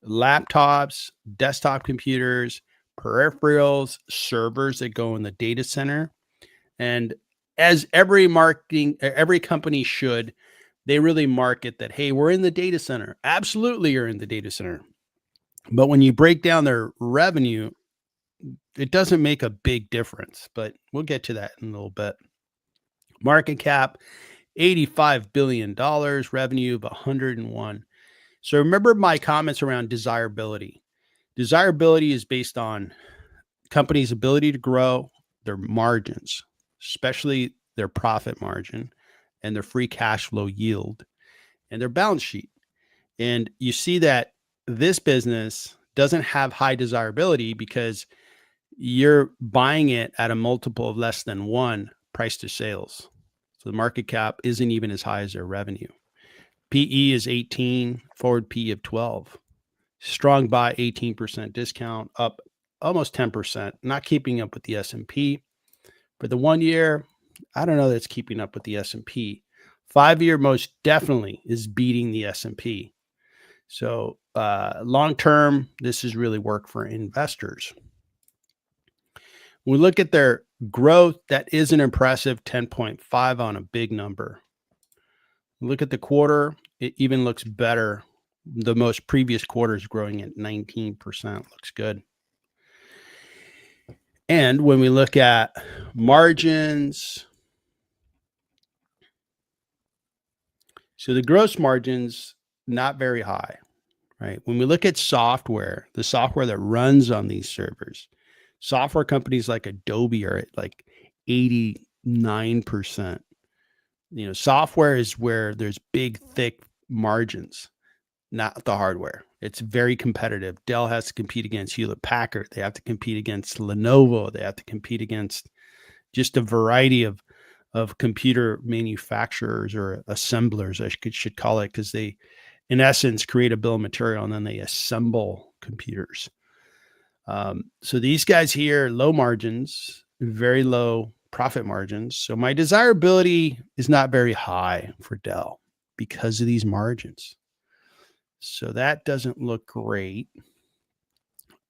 [SPEAKER 2] laptops, desktop computers, peripherals, servers that go in the data center. And as every company should, they really market that, hey, we're in the data center. Absolutely, you're in the data center. But when you break down their revenue, it doesn't make a big difference, but we'll get to that in a little bit. Market cap, $85 billion, revenue of 101. So remember my comments around desirability. Desirability is based on companies' ability to grow their margins, especially their profit margin and their free cash flow yield and their balance sheet. And you see that this business doesn't have high desirability because you're buying it at a multiple of less than 1 price to sales. So the market cap isn't even as high as their revenue. PE is 18, forward PE of 12. Strong buy, 18% discount, up almost 10%, not keeping up with the S&P. For the 1 year, I don't know that's keeping up with the S&P. 5 year most definitely is beating the S&P. So long term, this is really work for investors. We look at their growth, that is an impressive 10.5 on a big number. Look at the quarter, it even looks better. The most previous quarter is growing at 19%. Looks good. And when we look at margins, so the gross margins, not very high, right? When we look at software, the software that runs on these servers, software companies like Adobe are at like 89%. You know, software is where there's big, thick margins, not the hardware. It's very competitive. Dell has to compete against Hewlett Packard. They have to compete against Lenovo. They have to compete against just a variety of computer manufacturers or assemblers, I should call it, because they, in essence, create a bill of material and then they assemble computers. So these guys here, low margins, very low profit margins. So my desirability is not very high for Dell because of these margins. So that doesn't look great.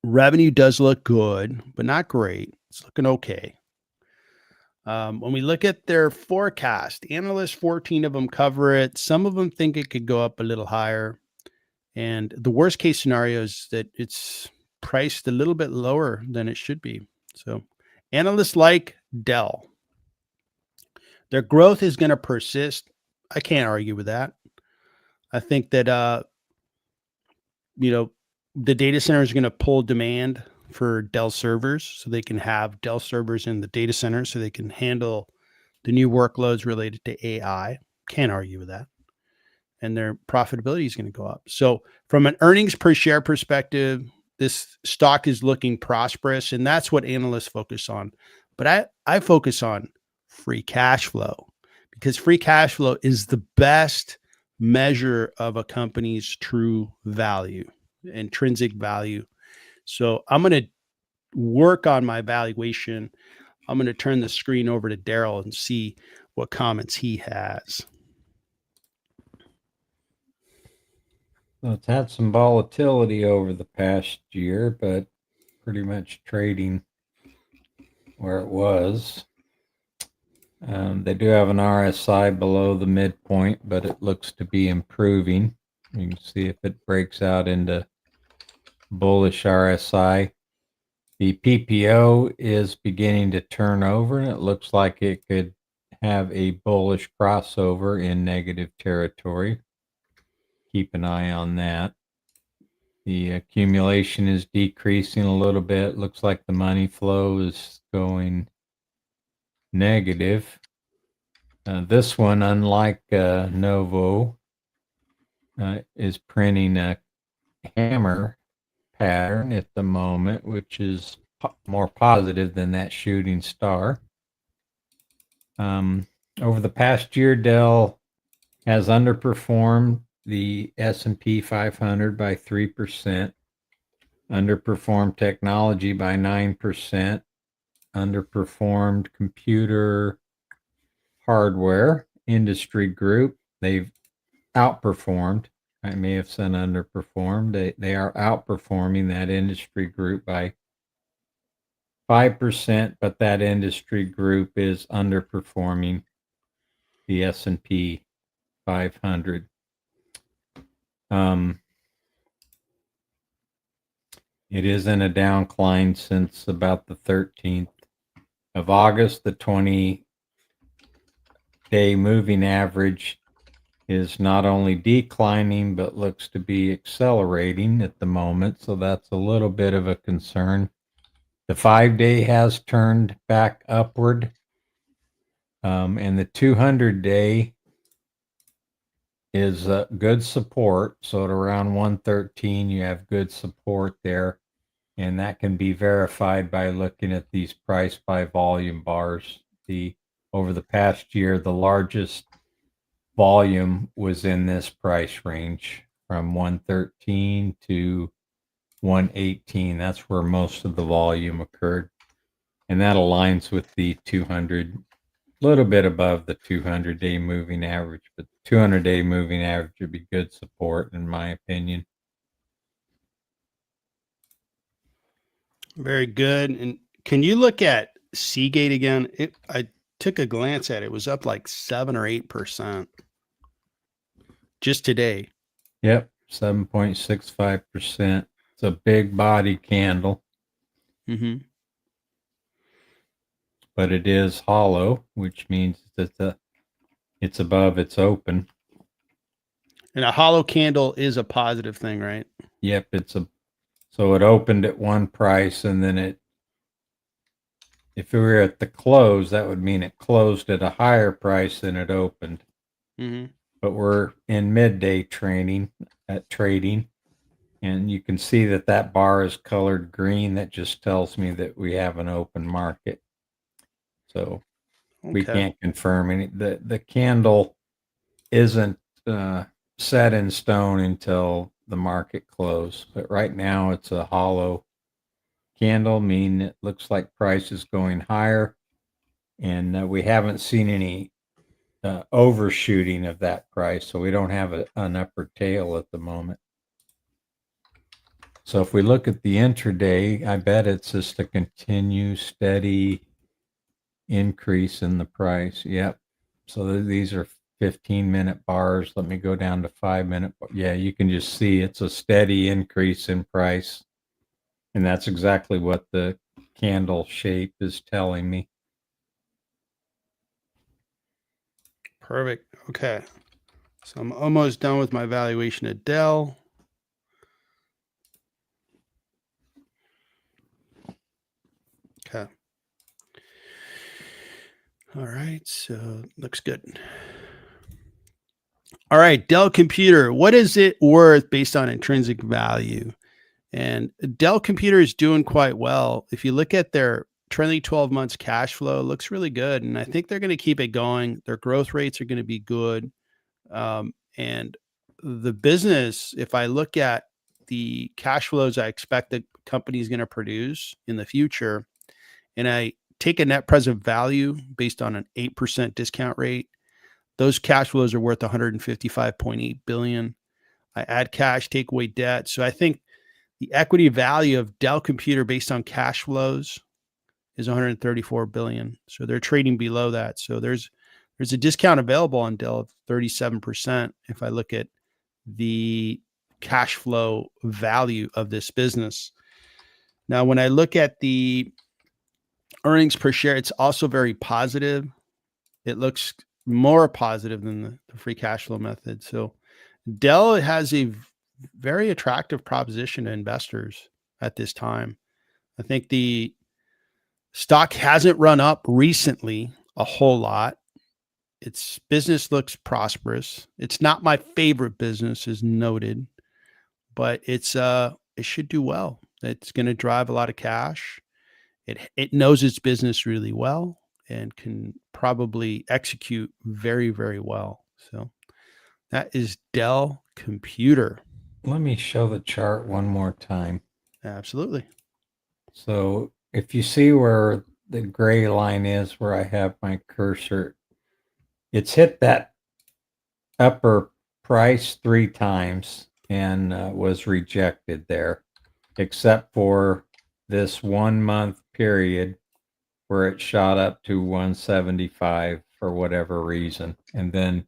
[SPEAKER 2] Revenue does look good, but not great. It's looking okay. When we look at their forecast, analysts, 14 of them cover it. Some of them think it could go up a little higher. And the worst case scenario is that it's priced a little bit lower than it should be. So analysts like Dell. Their growth is going to persist. I can't argue with that. I think that, the data center is going to pull demand for Dell servers, so they can have Dell servers in the data center so they can handle the new workloads related to AI. Can't argue with that. And their profitability is going to go up. So from an earnings per share perspective, this stock is looking prosperous, and that's what analysts focus on. But I focus on free cash flow, because free cash flow is the best measure of a company's true value, intrinsic value. So I'm going to work on my valuation. I'm going to turn the screen over to Daryl and see what comments he has.
[SPEAKER 1] So it's had some volatility over the past year, but pretty much trading where it was. They do have an RSI below the midpoint, but it looks to be improving. You can see if it breaks out into bullish RSI. The PPO is beginning to turn over, and it looks like it could have a bullish crossover in negative territory. Keep an eye on that. The accumulation is decreasing a little bit. Looks like the money flow is going negative. This one, unlike Novo, is printing a hammer pattern at the moment, which is more positive than that shooting star. Over the past year, Dell has underperformed the S&P 500 by 3%, underperformed technology by 9%, underperformed computer hardware industry group. They've outperformed. I may have said underperformed. They are outperforming that industry group by 5%, but that industry group is underperforming the S&P 500. It is in a downcline since about the 13th of August. The 20-day moving average is not only declining, but looks to be accelerating at the moment. So that's a little bit of a concern. The 5-day has turned back upward. And the 200-day is good support. So at around 113, you have good support there. And that can be verified by looking at these price by volume bars. Over the past year, the largest volume was in this price range from 113 to 118. That's where most of the volume occurred. And that aligns with the 200, a little bit above the 200-day moving average, but the 200-day moving average would be good support, in my opinion.
[SPEAKER 2] Very good. And can you look at Seagate again? I took a glance at it. It was up like 7 or 8% just today.
[SPEAKER 1] Yep, 7.65%. It's a big body candle.
[SPEAKER 2] Mm-hmm.
[SPEAKER 1] but it is hollow, which means that it's above its open.
[SPEAKER 2] And a hollow candle is a positive thing, right?
[SPEAKER 1] Yep, so it opened at one price, and then if we were at the close, that would mean it closed at a higher price than it opened.
[SPEAKER 2] Mm-hmm.
[SPEAKER 1] But we're in midday trading, and you can see that bar is colored green. That just tells me that we have an open market. So we
[SPEAKER 2] Okay.
[SPEAKER 1] can't confirm any. The candle isn't set in stone until the market close, but right now it's a hollow candle, meaning it looks like price is going higher, and we haven't seen any overshooting of that price, so we don't have an upper tail at the moment. So if we look at the intraday, I bet it's just a continue steady increase in the price. Yep. So these are 15-minute bars. Let me go down to 5-minute. Yeah, you can just see it's a steady increase in price. And that's exactly what the candle shape is telling me.
[SPEAKER 2] Perfect. Okay. So I'm almost done with my valuation at DELL. Okay. All right. So looks good. All right. Dell Computer. What is it worth based on intrinsic value? And Dell Computer is doing quite well. If you look at their trailing 12 months cash flow, it looks really good. And I think they're going to keep it going. Their growth rates are going to be good. And the business, if I look at the cash flows I expect the company is going to produce in the future, and I take a net present value based on an 8% discount rate, those cash flows are worth 155.8 billion. I add cash, take away debt. So I think the equity value of Dell Computer based on cash flows is 134 billion. So they're trading below that. So there's a discount available on Dell of 37% if I look at the cash flow value of this business. Now, when I look at the earnings per share, it's also very positive. It looks more positive than the free cash flow method. So Dell has a very attractive proposition to investors at this time. I think the stock hasn't run up recently a whole lot. Its business looks prosperous. It's not my favorite business, as noted, but it should do well. It's going to drive a lot of cash. It knows its business really well and can probably execute very, very well. So that is Dell Computer.
[SPEAKER 1] Let me show the chart one more time.
[SPEAKER 2] Absolutely.
[SPEAKER 1] So if you see where the gray line is where I have my cursor, it's hit that upper price 3 times and was rejected there, except for this 1 month period where it shot up to 175 for whatever reason. And then,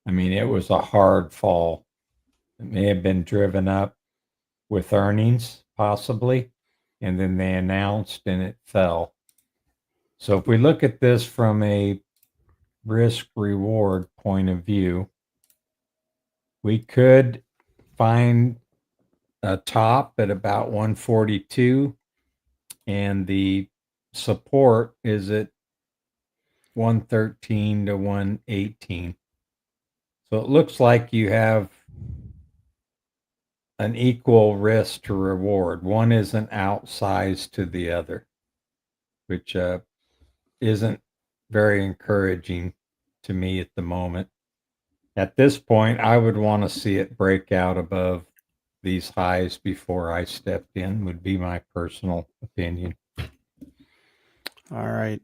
[SPEAKER 1] I mean, it was a hard fall. It may have been driven up with earnings, possibly, and then they announced and it fell. So if we look at this from a risk reward point of view, we could find a top at about 142, and the support is at 113 to 118. So it looks like you have an equal risk to reward. One isn't outsized to the other, which isn't very encouraging to me at the moment. At this point, I would want to see it break out above these highs before I stepped in, would be my personal opinion.
[SPEAKER 2] All right.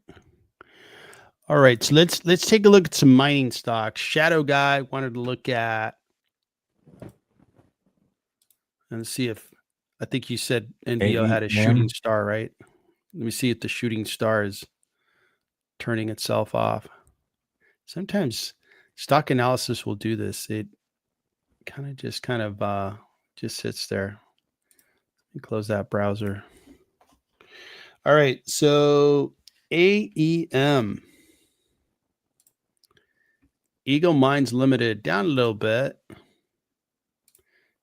[SPEAKER 2] All right. So let's take a look at some mining stocks. Shadow Guy wanted to look at and see if I think you said NVO had a shooting star, right? Let me see if the shooting star is turning itself off. Sometimes stock analysis will do this. It kind of just sits there. Let me close that browser. All right. So AEM, Eagle Mines Limited, down a little bit.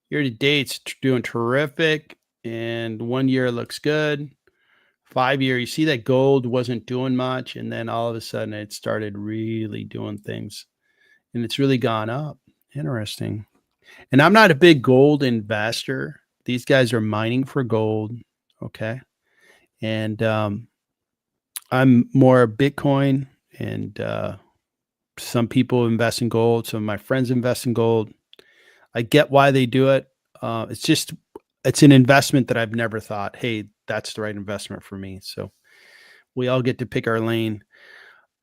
[SPEAKER 2] Year to date's doing terrific, and 1 year looks good. 5 year, you see that gold wasn't doing much, and then all of a sudden it started really doing things, and it's really gone up. Interesting. And I'm not a big gold investor. These guys are mining for gold, okay? And I'm more Bitcoin, and some people invest in gold. Some of my friends invest in gold. I get why they do it. It's an investment that I've never thought, hey, that's the right investment for me. So we all get to pick our lane.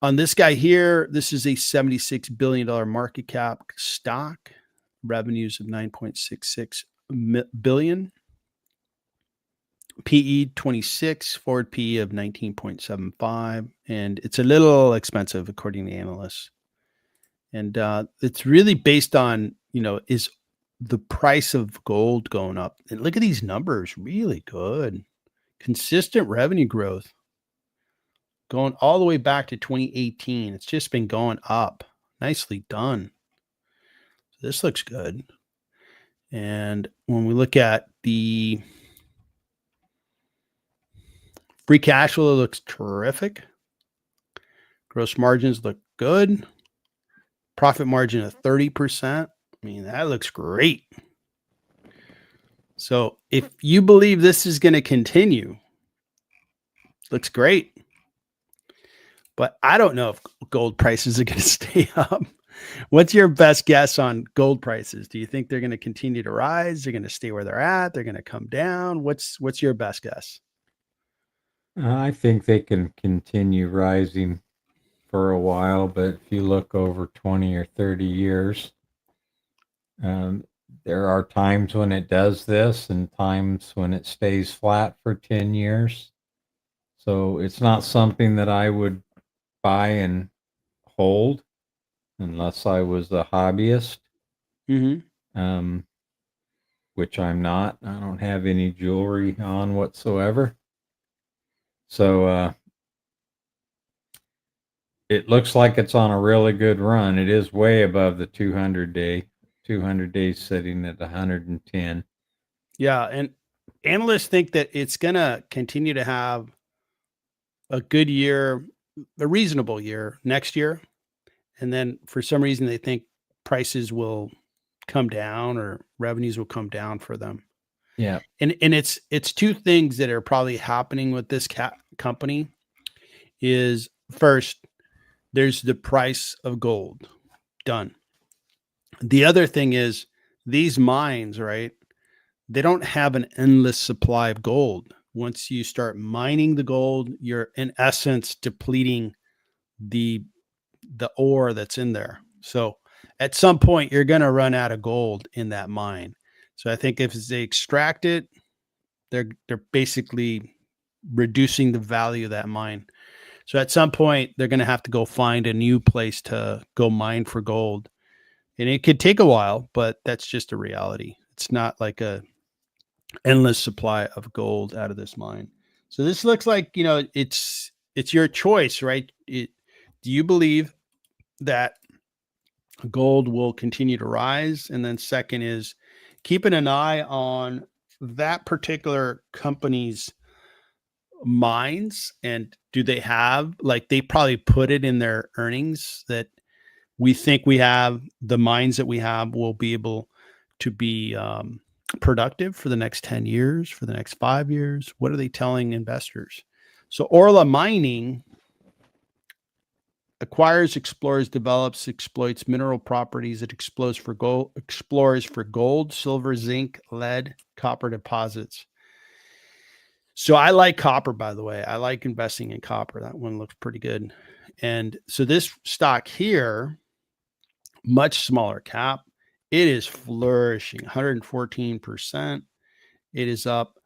[SPEAKER 2] On this guy here, this is a $76 billion market cap stock, revenues of 9.66 billion, PE 26, forward PE of 19.75, and it's a little expensive according to analysts. And it's really based on, is the price of gold going up? And look at these numbers, really good. Consistent revenue growth going all the way back to 2018. It's just been going up. Nicely done. This looks good. And when we look at the free cash flow, it looks terrific. Gross margins look good. Profit margin of 30%. I mean, that looks great. So if you believe this is going to continue, looks great. But I don't know if gold prices are going to stay up. What's your best guess on gold prices? Do you think they're going to continue to rise? They're going to stay where they're at? They're going to come down? What's your best guess?
[SPEAKER 1] I think they can continue rising for a while, but if you look over 20 or 30 years, there are times when it does this and times when it stays flat for 10 years. So it's not something that I would buy and hold unless I was a hobbyist, which I'm not. I don't have any jewelry on whatsoever. So it looks like it's on a really good run. It is way above the 200 days sitting at 110.
[SPEAKER 2] Yeah, and analysts think that it's going to continue to have a good year, a reasonable year next year. And then for some reason, they think prices will come down or revenues will come down for them.
[SPEAKER 1] Yeah.
[SPEAKER 2] And it's two things that are probably happening with this company is first, there's the price of gold done. The other thing is these mines, right? They don't have an endless supply of gold. Once you start mining the gold, you're in essence depleting the ore that's in there. So at some point you're going to run out of gold in that mine. So I think if they extract it, they're basically reducing the value of that mine. So at some point they're going to have to go find a new place to go mine for gold. And it could take a while, but that's just a reality. It's not like a endless supply of gold out of this mine. So this looks like, it's your choice, right? Do you believe that gold will continue to rise? And then second is keeping an eye on that particular company's mines, and do they have, like, they probably put it in their earnings that we think we have the mines that we have will be able to be productive for the next 10 years, for the next 5 years. What are they telling investors? So Orla Mining acquires, explores, develops, exploits mineral properties. It explores for gold, silver, zinc, lead, copper deposits. So I like copper, by the way. I like investing in copper. That one looks pretty good. And so this stock here, much smaller cap, it is flourishing 114%. It is up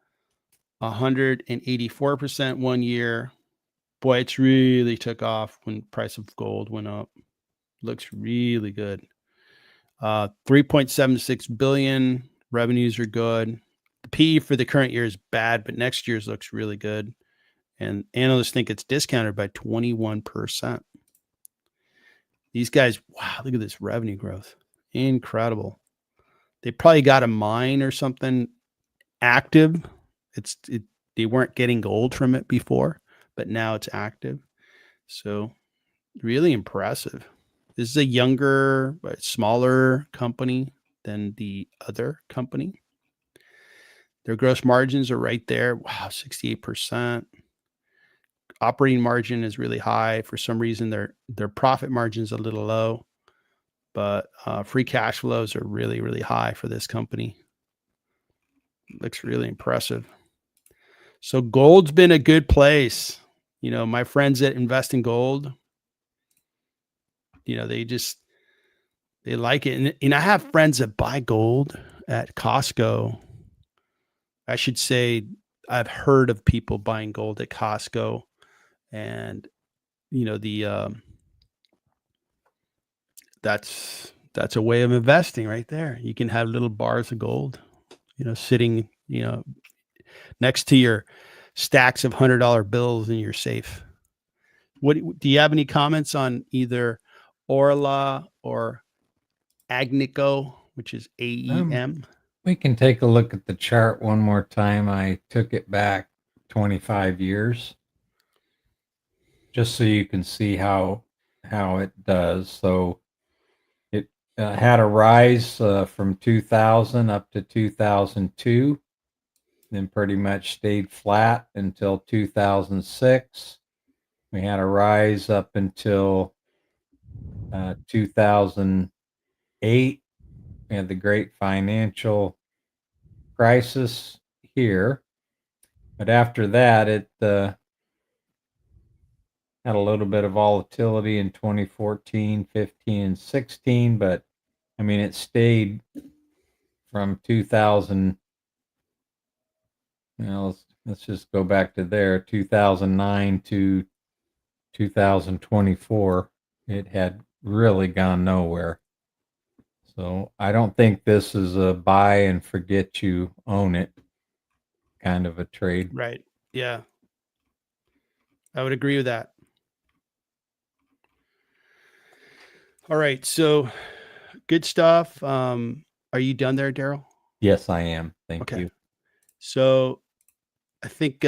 [SPEAKER 2] 184% 1 year. Boy, it's really took off when price of gold went up. Looks really good. 3.76 billion. Revenues are good. The PE for the current year is bad, but next year's looks really good. and analysts think it's discounted by 21%. These guys, wow, look at this revenue growth. Incredible. They probably got a mine or something active. They weren't getting gold from it before, but now it's active. So really impressive. This is a younger, but smaller company than the other company. Their gross margins are right there. Wow, 68%. Operating margin is really high. For some reason, their profit margin is a little low, but free cash flows are really, really high for this company. Looks really impressive. So gold's been a good place. You know, my friends that invest in gold, you know, they like it. And I have friends that buy gold at Costco. I should say I've heard of people buying gold at Costco, and you know, that's a way of investing right there. You can have little bars of gold, you know, sitting, you know, next to your stacks of $100 bills in your safe. What do you have any comments on either Orla or Agnico, which is AEM?
[SPEAKER 1] We can take a look at the chart one more time. I took it back 25 years just so you can see how it does. So it had a rise from 2000 up to 2002, then pretty much stayed flat until 2006. We had a rise up until 2008. We had the great financial crisis here. But after that, it had a little bit of volatility in 2014, 15, and 16. But I mean, it stayed from 2000. You know, let's just go back to there, 2009 to 2024. It had really gone nowhere. So I don't think this is a buy and forget you own it kind of a trade.
[SPEAKER 2] Right. Yeah. I would agree with that. All right. So good stuff. Are you done there, Daryl?
[SPEAKER 1] Yes, I am. Thank you.
[SPEAKER 2] So I think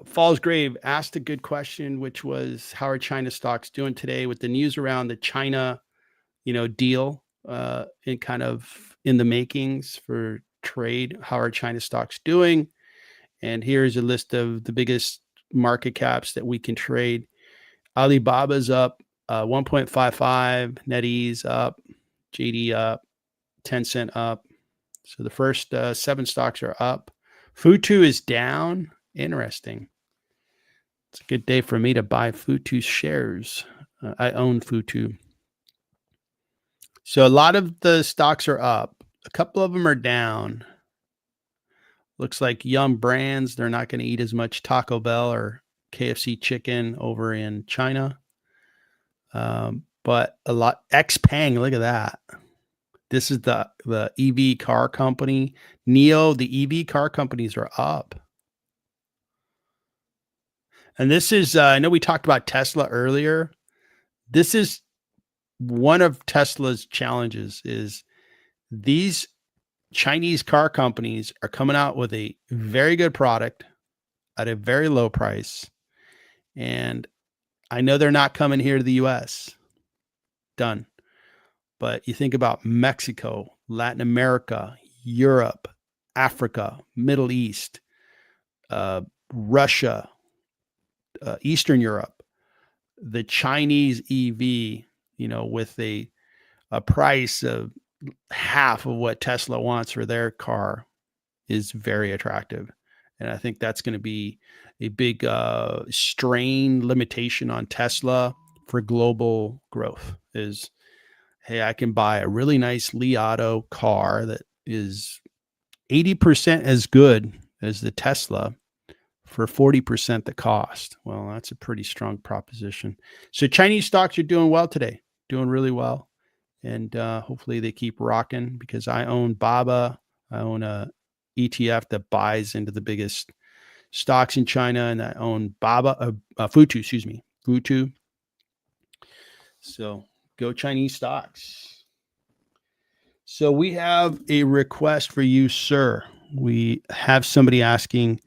[SPEAKER 2] Falls Grave asked a good question, which was, how are China stocks doing today with the news around the China, you know, deal and kind of in the makings for trade? How are China stocks doing? And here's a list of the biggest market caps that we can trade. Alibaba's up 1.55, NetEase up, JD up, Tencent up. So the first 7 stocks are up. Futu is down. Interesting. It's a good day for me to buy Futu shares. I own Futu. So a lot of the stocks are up. A couple of them are down. Looks like Yum Brands, they're not going to eat as much Taco Bell or KFC chicken over in China. But a lot, XPeng, look at that. This is the EV car company. NIO, the EV car companies are up. And this is, I know we talked about Tesla earlier. This is one of Tesla's challenges is these Chinese car companies are coming out with a very good product at a very low price. And I know they're not coming here to the US. Done. But you think about Mexico, Latin America, Europe, Africa, Middle East, Russia, Eastern Europe, the Chinese EV, you know, with a price of half of what Tesla wants for their car is very attractive. And I think that's going to be a big strain limitation on Tesla for global growth is, hey, I can buy a really nice Li Auto car that is 80% as good as the Tesla for 40% the cost. Well, that's a pretty strong proposition. So Chinese stocks are doing well today, doing really well. And hopefully they keep rocking because I own BABA. I own a ETF that buys into the biggest stocks in China, and I own Futu, excuse me, Futu. So go Chinese stocks. So we have a request for you, sir. We have somebody asking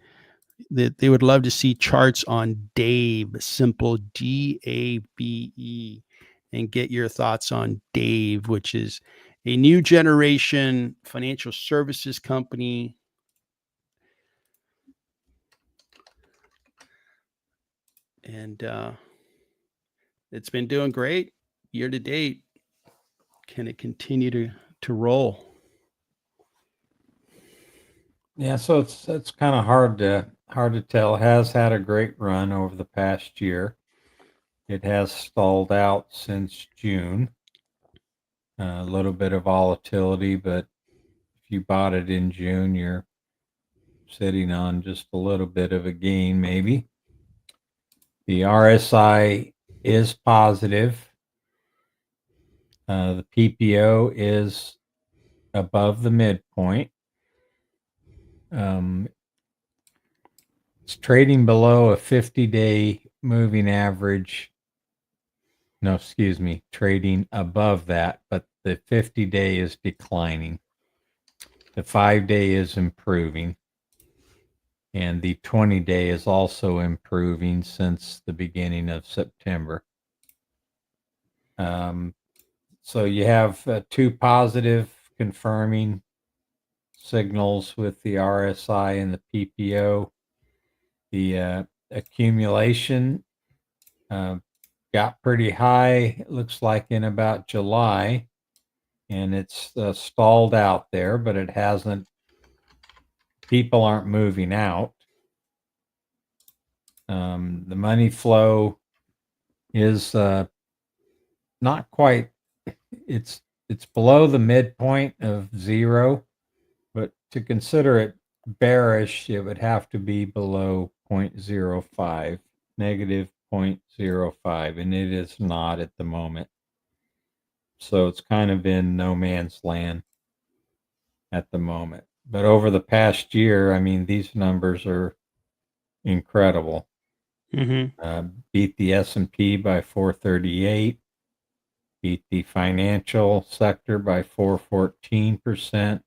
[SPEAKER 2] that they would love to see charts on Dave, simple DABE, and get your thoughts on Dave, which is a new generation financial services company. And it's been doing great year to date. Can it continue to roll?
[SPEAKER 1] Yeah, so it's kind of hard to tell. It has had a great run over the past year. It has stalled out since June. A little bit of volatility, but if you bought it in June, you're sitting on just a little bit of a gain, maybe. The RSI is positive. The PPO is above the midpoint. It's trading below a 50-day moving average. No, excuse me, trading above that, but the 50-day is declining. The 5-day is improving. And the 20-day is also improving since the beginning of September. So you have two positive confirming signals with the RSI and the PPO. The accumulation got pretty high, it looks like in about July, and it's stalled out there, but it hasn't, people aren't moving out. The money flow is not quite, it's below the midpoint of zero, but to consider it bearish, it would have to be below 0.05, negative 0.05, and it is not at the moment. So it's kind of in no man's land at the moment. But over the past year, I mean, these numbers are incredible. Beat the S&P by 438, beat the financial sector by 414%,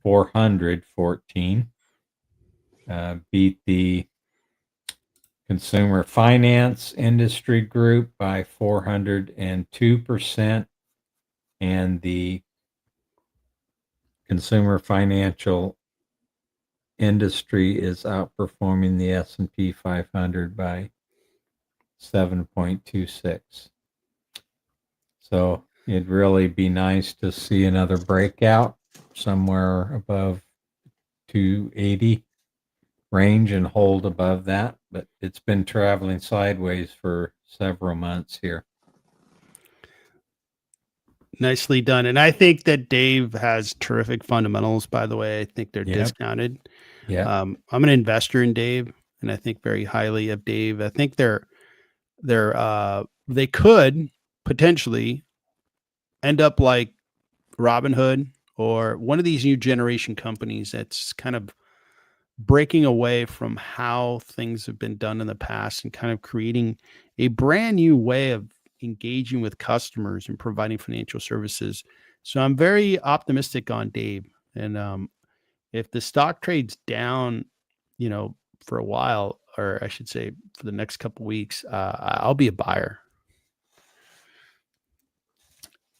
[SPEAKER 1] 414, beat the consumer finance industry group by 402%, and the consumer financial industry is outperforming the S&P 500 by 7.26. So it'd really be nice to see another breakout somewhere above 280 range and hold above that, but it's been traveling sideways for several months here.
[SPEAKER 2] Nicely done. And I think that Dave has terrific fundamentals, by the way. I think they're discounted.
[SPEAKER 1] Yeah.
[SPEAKER 2] I'm an investor in Dave, and I think very highly of Dave. I think they could potentially end up like Robinhood or one of these new generation companies that's kind of breaking away from how things have been done in the past and kind of creating a brand new way of engaging with customers and providing financial services. So I'm very optimistic on Dave. And if the stock trades down, for a while, or I should say for the next couple of weeks, I'll be a buyer.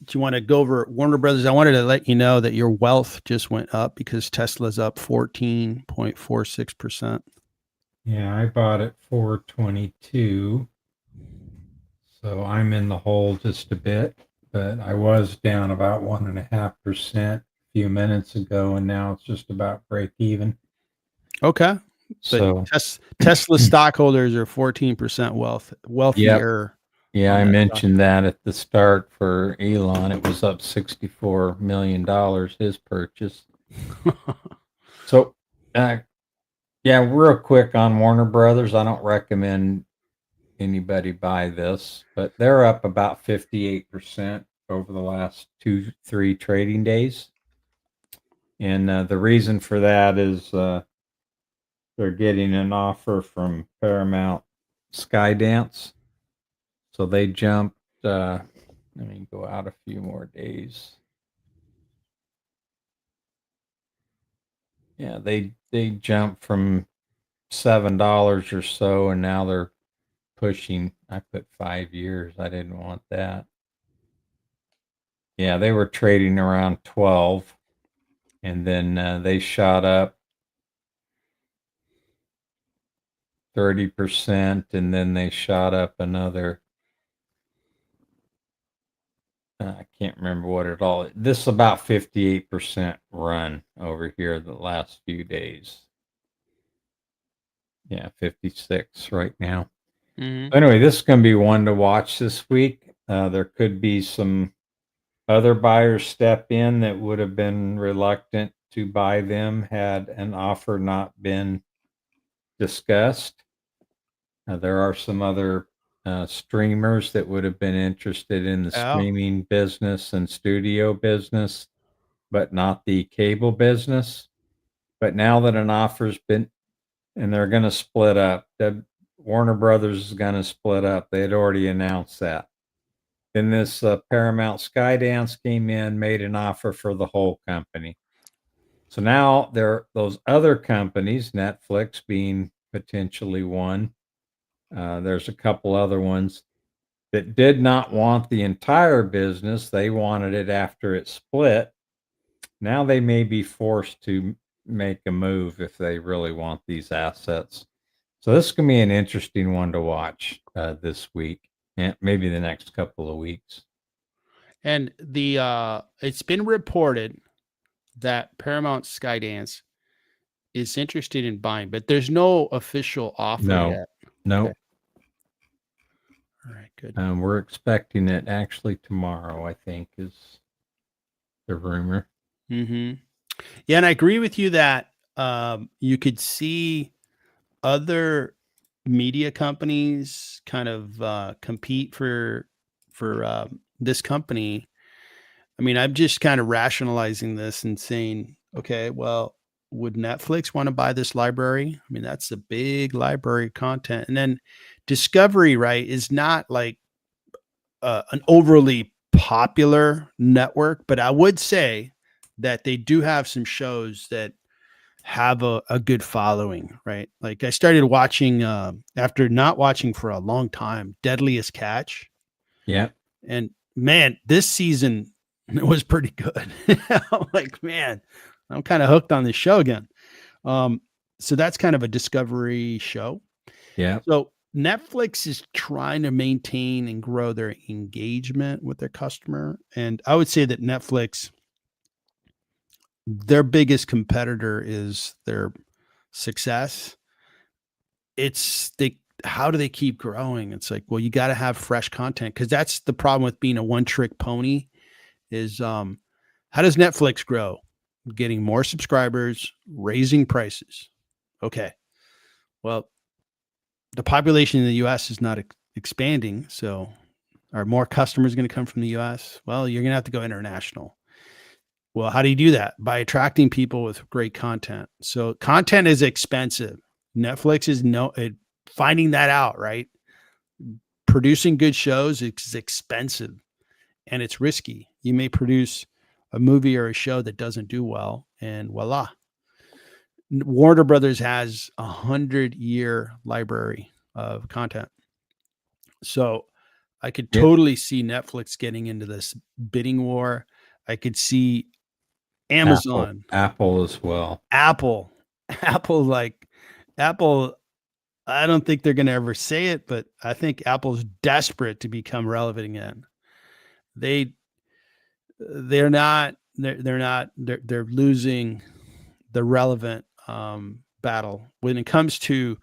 [SPEAKER 2] Do you want to go over Warner Brothers? I wanted to let you know that your wealth just went up because Tesla's up 14.46%.
[SPEAKER 1] Yeah, I bought it 422. So I'm in the hole just a bit, but I was down about 1.5% a few minutes ago, and now it's just about break even.
[SPEAKER 2] Okay.
[SPEAKER 1] So
[SPEAKER 2] Tesla stockholders are 14% wealthier.
[SPEAKER 1] Yeah, I mentioned that at the start for Elon. It was up $64 million, his purchase. So, yeah, real quick on Warner Brothers. I don't recommend anybody buy this, but they're up about 58% over the last 2-3 trading days. And the reason for that is they're getting an offer from Paramount Skydance. So they jumped, let me go out a few more days. Yeah, they jumped from $7 or so, and now they're pushing. I put 5 years. I didn't want that. Yeah, they were trading around 12, and then they shot up 30%, and then they shot up another. I can't remember what it all. This is about 58% run over here the last few days. Yeah, 56 right now.
[SPEAKER 2] Mm-hmm.
[SPEAKER 1] Anyway, this is going to be one to watch this week. There could be some other buyers step in that would have been reluctant to buy them had an offer not been discussed. There are some other streamers that would have been interested in the
[SPEAKER 2] Oh.
[SPEAKER 1] streaming business and studio business, but not the cable business. But now that an offer's been, and they're going to split up, the Warner Brothers is going to split up. They had already announced that. Then this Paramount Skydance came in, made an offer for the whole company. So now there, those other companies, Netflix being potentially one. There's a couple other ones that did not want the entire business. They wanted it after it split. Now they may be forced to make a move if they really want these assets. So this is going to be an interesting one to watch this week and maybe the next couple of weeks.
[SPEAKER 2] And the it's been reported that Paramount Skydance is interested in buying, but there's no official offer yet.
[SPEAKER 1] No.
[SPEAKER 2] Okay. All right, good.
[SPEAKER 1] We're expecting it actually tomorrow, I think, is the rumor.
[SPEAKER 2] Mm-hmm. Yeah, and I agree with you that you could see other media companies kind of compete for this company. I mean, I'm just kind of rationalizing this and saying, okay, well, would Netflix want to buy this library? I mean, that's a big library of content. And then Discovery, right, is not like an overly popular network, but I would say that they do have some shows that have a good following, right? Like I started watching after not watching for a long time, Deadliest Catch.
[SPEAKER 1] Yeah.
[SPEAKER 2] And man, this season was pretty good. I'm like, man, I'm kind of hooked on this show again. So that's kind of a Discovery show.
[SPEAKER 1] Yeah.
[SPEAKER 2] So Netflix is trying to maintain and grow their engagement with their customer. And I would say that Netflix, their biggest competitor is their success. It's how do they keep growing? It's like, well, you got to have fresh content because that's the problem with being a one-trick pony is how does Netflix grow? Getting more subscribers, raising prices. Okay. Well, the population in the US is not expanding. So are more customers going to come from the US? Well, you're going to have to go international. Well, how do you do that? By attracting people with great content. So content is expensive. Netflix is finding that out, right? Producing good shows is expensive and it's risky. You may produce a movie or a show that doesn't do well, and voila. Warner Brothers has 100-year library of content. So I could totally see Netflix getting into this bidding war. I could see Amazon,
[SPEAKER 1] Apple as well.
[SPEAKER 2] Apple, Apple. I don't think they're going to ever say it, but I think Apple's desperate to become relevant again. They're losing the relevant battle when it comes to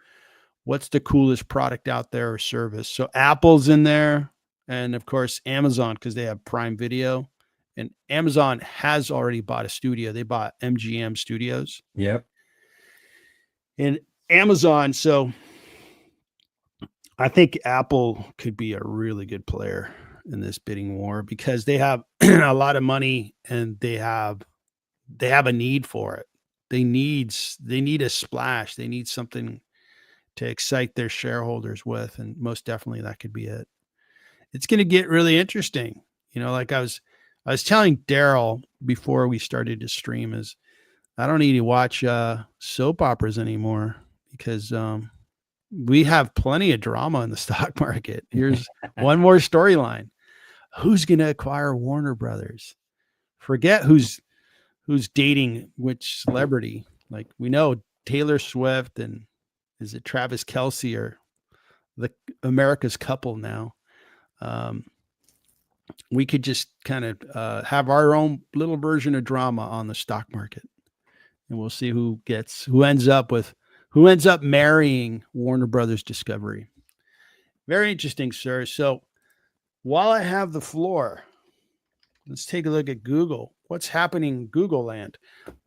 [SPEAKER 2] what's the coolest product out there or service. So Apple's in there, and of course Amazon because they have Prime Video, and Amazon has already bought a studio. They bought MGM Studios.
[SPEAKER 1] Yep.
[SPEAKER 2] And Amazon, so I think Apple could be a really good player in this bidding war because they have a lot of money and they have a need for it. they need a splash. They need something to excite their shareholders with, and most definitely that could be it. It's going to get really interesting. Like I was telling Daryl before we started to stream, is I don't need to watch soap operas anymore, because we have plenty of drama in the stock market. Here's one more storyline. Who's going to acquire Warner Brothers? Forget who's dating which celebrity. Like, we know Taylor Swift and is it Travis Kelce are the America's couple now. We could just kind of have our own little version of drama on the stock market, and we'll see who ends up marrying Warner Brothers Discovery. Very interesting, sir. So while I have the floor, let's take a look at Google. What's happening in Google land?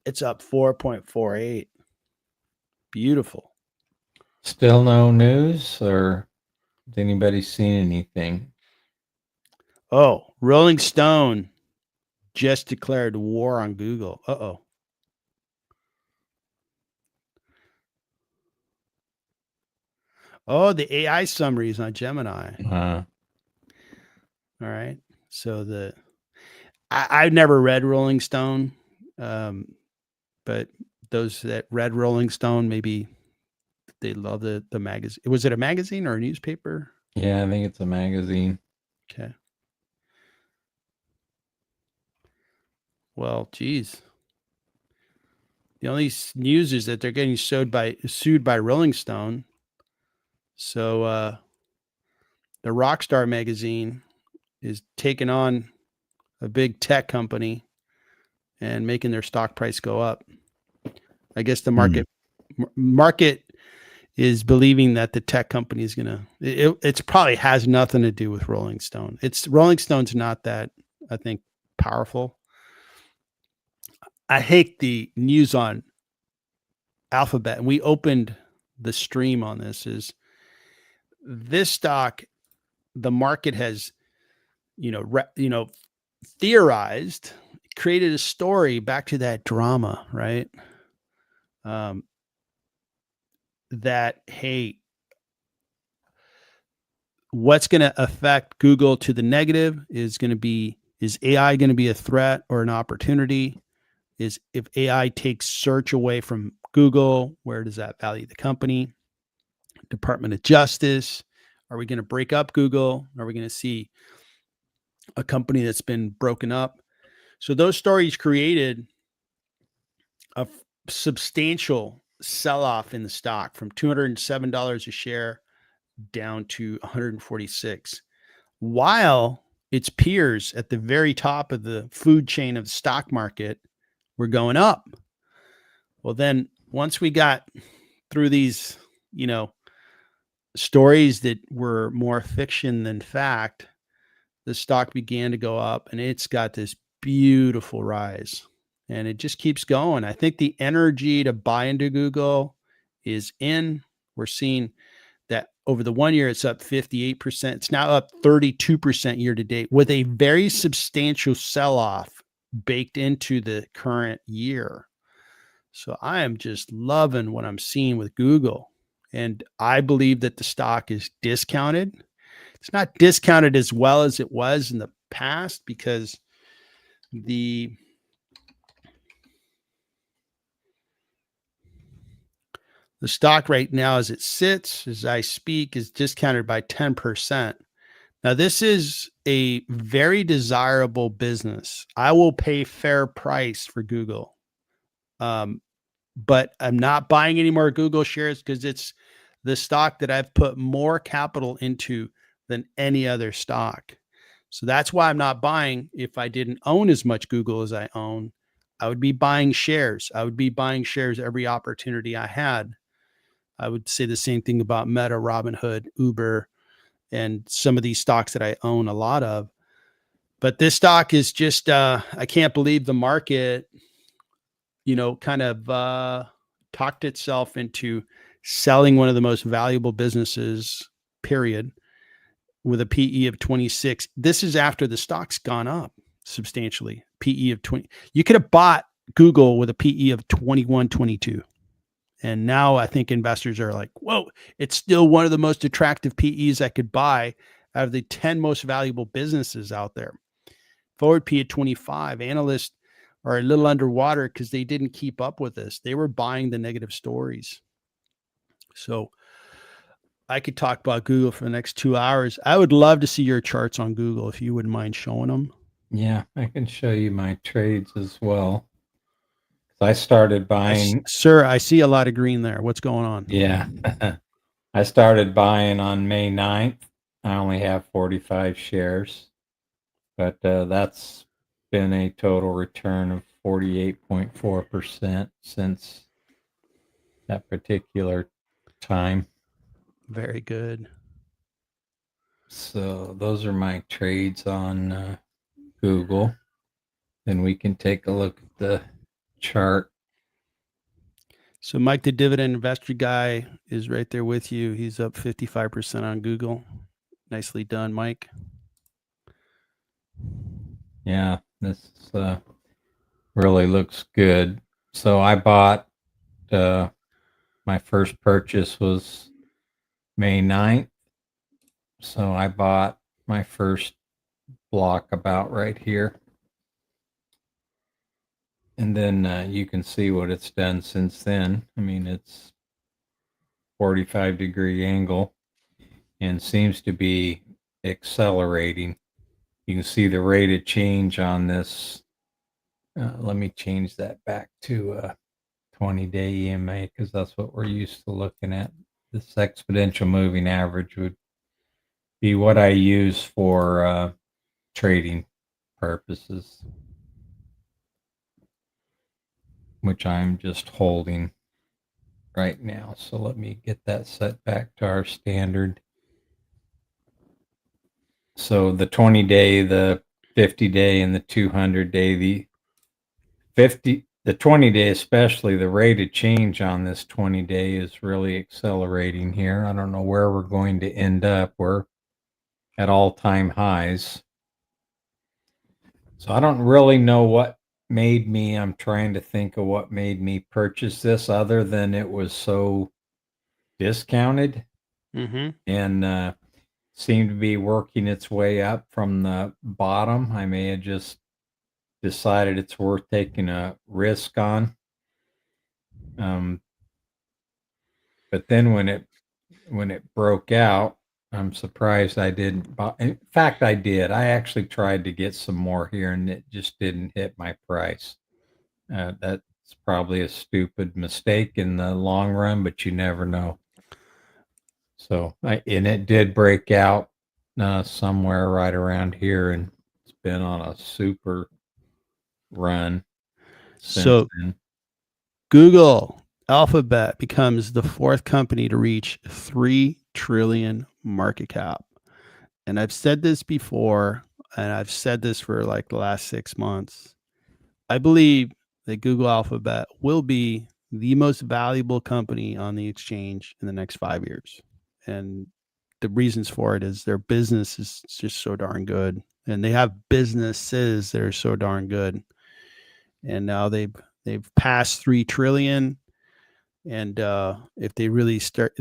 [SPEAKER 2] It's up 4.48. Beautiful.
[SPEAKER 1] Still no news, or has anybody seen anything?
[SPEAKER 2] Oh, Rolling Stone just declared war on Google. Uh-oh. Oh, the AI summaries on Gemini. All right. So I've never read Rolling Stone, but those that read Rolling Stone, maybe they love the magazine. Was it a magazine or a newspaper?
[SPEAKER 1] Yeah, I think it's a magazine.
[SPEAKER 2] Okay. Well, geez. The only news is that they're getting sued by Rolling Stone. So the Rockstar magazine is taking on a big tech company and making their stock price go up. I guess the market is believing that the tech company is gonna. It's probably has nothing to do with Rolling Stone. Rolling Stone's not that, I think, powerful. I hate the news on Alphabet, and we opened the stream on this. Is this stock? The market has, theorized, created a story back to that drama, right? That, hey, what's going to affect Google to the negative is AI going to be a threat or an opportunity? Is if AI takes search away from Google, where does that value the company? Department of Justice, are we going to break up Google? Are we going to see a company that's been broken up? So those stories created a substantial sell-off in the stock from $207 a share down to 146, while its peers at the very top of the food chain of the stock market were going up. Well, then once we got through these, stories that were more fiction than fact, the stock began to go up, and it's got this beautiful rise, and it just keeps going. I think the energy to buy into Google is in. We're seeing that over the 1 year, it's up 58%. It's now up 32% year to date, with a very substantial sell-off baked into the current year. So I am just loving what I'm seeing with Google. And I believe that the stock is discounted. It's not discounted as well as it was in the past, because the stock right now, as it sits, as I speak, is discounted by 10%. Now, this is a very desirable business. I will pay fair price for Google. But I'm not buying any more Google shares, because it's the stock that I've put more capital into than any other stock. So that's why I'm not buying. If I didn't own as much Google as I own, I would be buying shares. I would be buying shares every opportunity I had. I would say the same thing about Meta, Robinhood, Uber, and some of these stocks that I own a lot of. But this stock is just, I can't believe the market, kind of talked itself into selling one of the most valuable businesses, period, with a PE of 26. This is after the stock's gone up substantially. PE of 20. You could have bought Google with a PE of 21, 22. And now I think investors are like, whoa, it's still one of the most attractive PEs I could buy out of the 10 most valuable businesses out there. Forward P at 25. Analysts are a little underwater because they didn't keep up with this. They were buying the negative stories. So I could talk about Google for the next 2 hours. I would love to see your charts on Google if you wouldn't mind showing them.
[SPEAKER 1] Yeah, I can show you my trades as well. I started buying.
[SPEAKER 2] Sir, I see a lot of green there. What's going on?
[SPEAKER 1] Yeah. I started buying on May 9th. I only have 45 shares, but that's been a total return of 48.4% since that particular time.
[SPEAKER 2] Very good.
[SPEAKER 1] So those are my trades on Google. Then we can take a look at the chart.
[SPEAKER 2] So Mike, the dividend investor guy, is right there with you. He's up 55% on Google. Nicely done, Mike.
[SPEAKER 1] Yeah, this really looks good. So I bought, my first purchase was May 9th. So I bought my first block about right here. And then you can see what it's done since then. I mean, it's 45-degree angle and seems to be accelerating. You can see the rate of change on this. Let me change that back to 20-day EMA because that's what we're used to looking at. This exponential moving average would be what I use for trading purposes, which I'm just holding right now. So let me get that set back to our standard. So the 20-day, the 50-day, and the 200-day, the 20-day especially, the rate of change on this 20-day is really accelerating here. I don't know where we're going to end up. We're at all-time highs. So I don't really know what made me, I'm trying to think of what made me purchase this other than it was so discounted and seemed to be working its way up from the bottom. I may have just decided it's worth taking a risk on. But then when it broke out, I'm surprised I didn't buy. In fact, I did. I actually tried to get some more here, and it just didn't hit my price. That's probably a stupid mistake in the long run, but you never know. So, and it did break out somewhere right around here, and it's been on a super run since then.
[SPEAKER 2] Google Alphabet becomes the fourth company to reach 3 trillion market cap. And I've said this before, and I've said this for like the last 6 months. I believe that Google Alphabet will be the most valuable company on the exchange in the next 5 years. And the reasons for it is their business is just so darn good. And they have businesses that are so darn good. And now they've passed 3 trillion. And if they really start,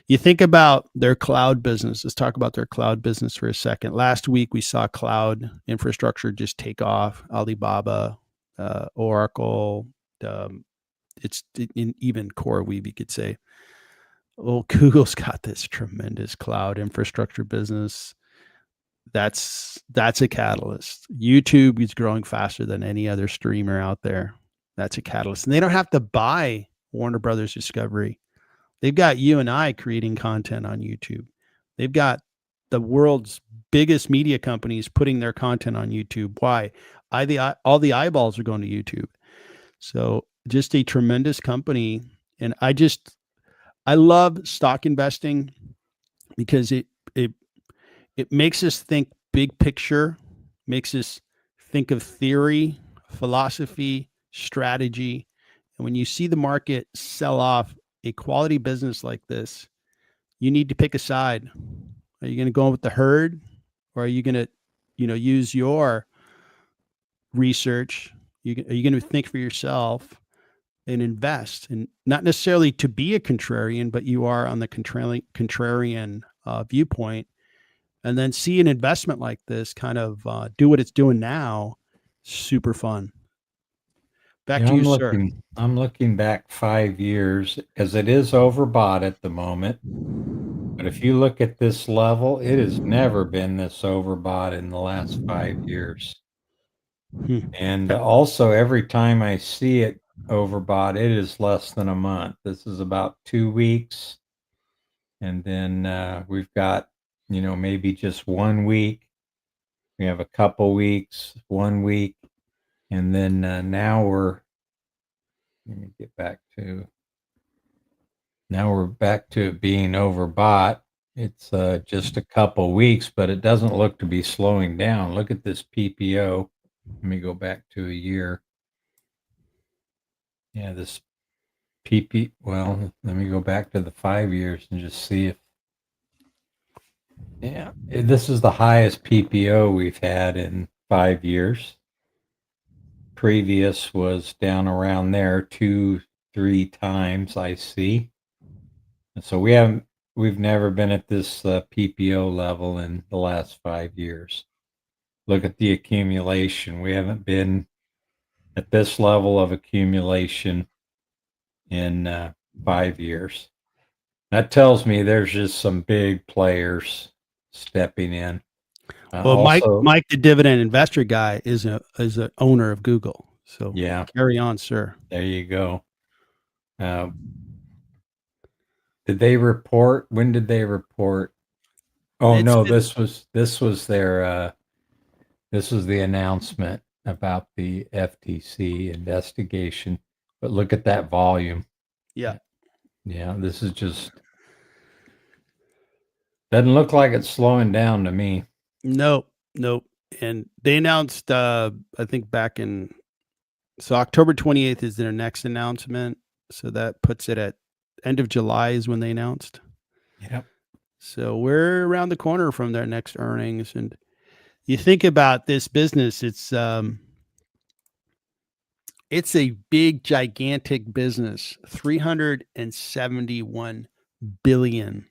[SPEAKER 2] you think about their cloud business. Let's talk about their cloud business for a second. Last week, we saw cloud infrastructure just take off. Alibaba, Oracle, it's even CoreWeave, you could say. Well, Google's got this tremendous cloud infrastructure business. That's a catalyst. YouTube is growing faster than any other streamer out there. That's a catalyst. And they don't have to buy Warner Brothers Discovery. They've got you and I creating content on YouTube. They've got the world's biggest media companies putting their content on YouTube. Why? All the eyeballs are going to YouTube. So just a tremendous company. And I love stock investing because it makes us think big picture, makes us think of theory, philosophy, strategy. And when you see the market sell off a quality business like this, you need to pick a side. Are you going to go with the herd, or are you going to, use your research Are you going to think for yourself and invest, and not necessarily to be a contrarian, but you are on the contrarian viewpoint, and then see an investment like this kind of do what it's doing now. Super fun. Back
[SPEAKER 1] Yeah,
[SPEAKER 2] to you, sir.
[SPEAKER 1] I'm looking back 5 years because it is overbought at the moment. But if you look at this level, it has never been this overbought in the last 5 years. And
[SPEAKER 2] Okay.
[SPEAKER 1] also, every time I see it overbought, it is less than a month. This is about 2 weeks. And then we've got, maybe just 1 week. We have a couple weeks, 1 week. And then now let me get back to, now we're back to it being overbought. It's just a couple weeks, but it doesn't look to be slowing down. Look at this PPO. Let me go back to a year. Yeah, this well, let me go back to the 5 years and just see if, yeah, this is the highest PPO we've had in 5 years. Previous was down around there 2-3 times, I see. And so we've never been at this PPO level in the last 5 years. Look at the accumulation. We haven't been at this level of accumulation in 5 years. That tells me there's just some big players stepping in.
[SPEAKER 2] Well,
[SPEAKER 1] Also,
[SPEAKER 2] Mike, the dividend investor guy, is a owner of Google. So
[SPEAKER 1] yeah,
[SPEAKER 2] carry on, sir.
[SPEAKER 1] there you go. Did they report? When did they report? Oh
[SPEAKER 2] It's
[SPEAKER 1] no, this was their this was the announcement about the FTC investigation. But look at that volume.
[SPEAKER 2] yeah.
[SPEAKER 1] Yeah, this is just doesn't look like it's slowing down to me.
[SPEAKER 2] Nope. And they announced, I think so October 28th is their next announcement. So that puts it at end of July is when they announced.
[SPEAKER 1] Yep.
[SPEAKER 2] So we're around the corner from their next earnings. And you think about this business, it's a big, gigantic business, 371 billion,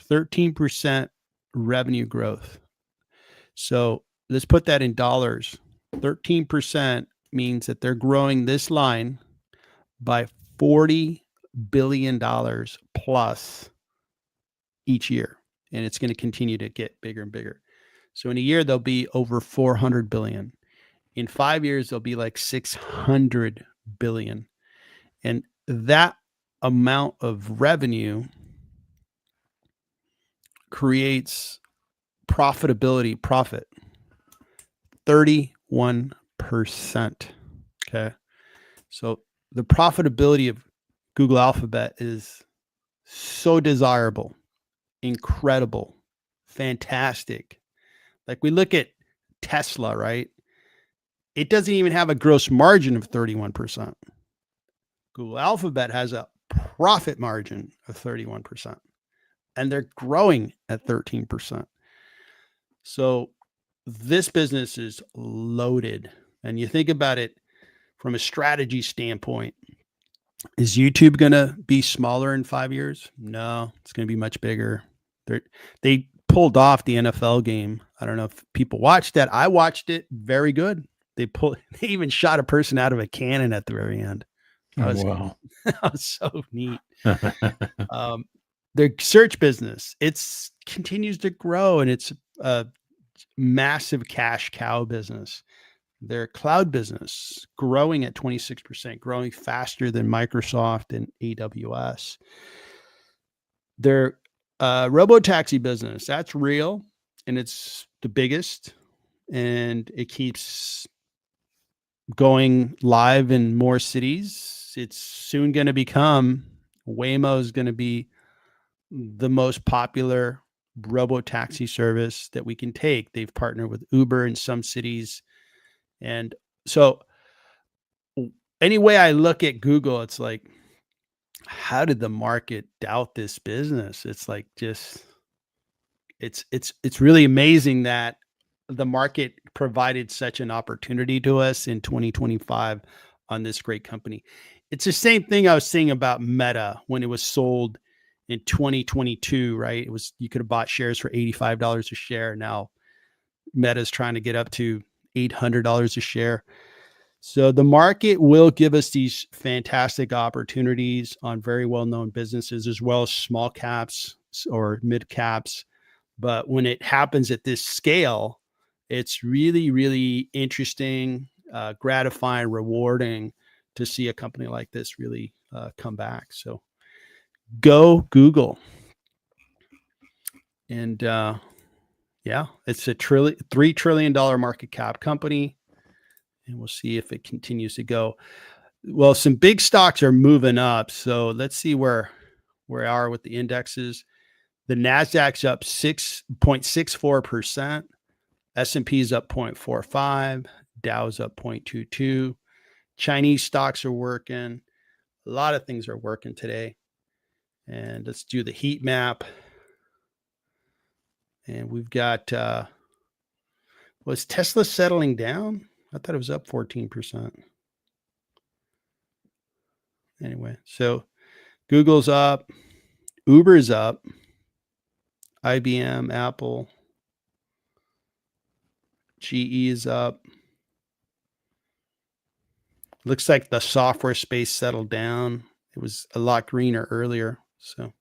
[SPEAKER 2] 13% revenue growth. So let's put that in dollars. 13% means that they're growing this line by $40 billion plus each year. And it's going to continue to get bigger and bigger. So in a year, they'll be over 400 billion. In 5 years, they'll be like 600 billion. And that amount of revenue creates profit, 31%. Okay. So the profitability of Google Alphabet is so desirable, incredible, fantastic. Like we look at Tesla, right? It doesn't even have a gross margin of 31%. Google Alphabet has a profit margin of 31%, and they're growing at 13%. So this business is loaded. And you think about it from a strategy standpoint. Is YouTube going to be smaller in 5 years? No, it's going to be much bigger. They pulled off the NFL game. I don't know if people watched that. I watched it. Very good. They even shot a person out of a cannon at the very end.
[SPEAKER 1] Oh, wow.
[SPEAKER 2] That was so neat. Their search business, continues to grow, and it's a massive cash cow business. Their cloud business growing at 26%, growing faster than Microsoft and AWS. Their robotaxi business, that's real, and it's the biggest, and it keeps going live in more cities. It's soon going to become, Waymo is going to be the most popular robotaxi service that we can take. They've partnered with Uber in some cities. And so any way I look at Google, it's like, how did the market doubt this business? It's like it's really amazing that the market provided such an opportunity to us in 2025 on this great company. It's the same thing I was saying about Meta when it was sold in 2022, right? It was, you could have bought shares for $85 a share. Now Meta's trying to get up to $800 a share. So the market will give us these fantastic opportunities on very well-known businesses, as well as small caps or mid caps. But when it happens at this scale, it's really, really interesting, gratifying, rewarding to see a company like this really come back. So go Google. And yeah, it's a $3 trillion market cap company. And we'll see if it continues to go. Well, some big stocks are moving up. So let's see where we are with the indexes. The Nasdaq's up 6.64%. S&P is up 0.45. Dow's up 0.22. Chinese stocks are working. A lot of things are working today. And let's do the heat map. And we've got, was Tesla settling down? I thought it was up 14%. Anyway, so Google's up. Uber's up. IBM, Apple, GE is up. Looks like the software space settled down. It was a lot greener earlier. So,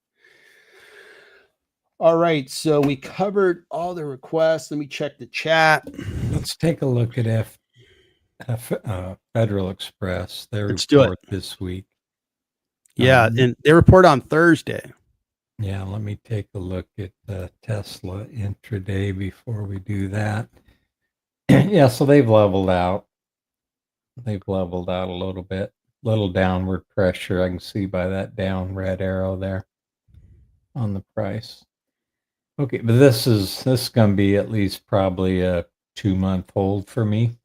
[SPEAKER 2] all right. So we covered all the requests. Let me check the chat.
[SPEAKER 1] Let's take a look at Federal Express. Their
[SPEAKER 2] Let's do it.
[SPEAKER 1] report this week.
[SPEAKER 2] Yeah, and they report on Thursday.
[SPEAKER 1] Yeah, let me take a look at Tesla intraday before we do that. Yeah, so they've leveled out. They've leveled out a little bit, little downward pressure. I can see by that down red arrow there on the price. Okay, but this is going to be at least probably a 2-month hold for me.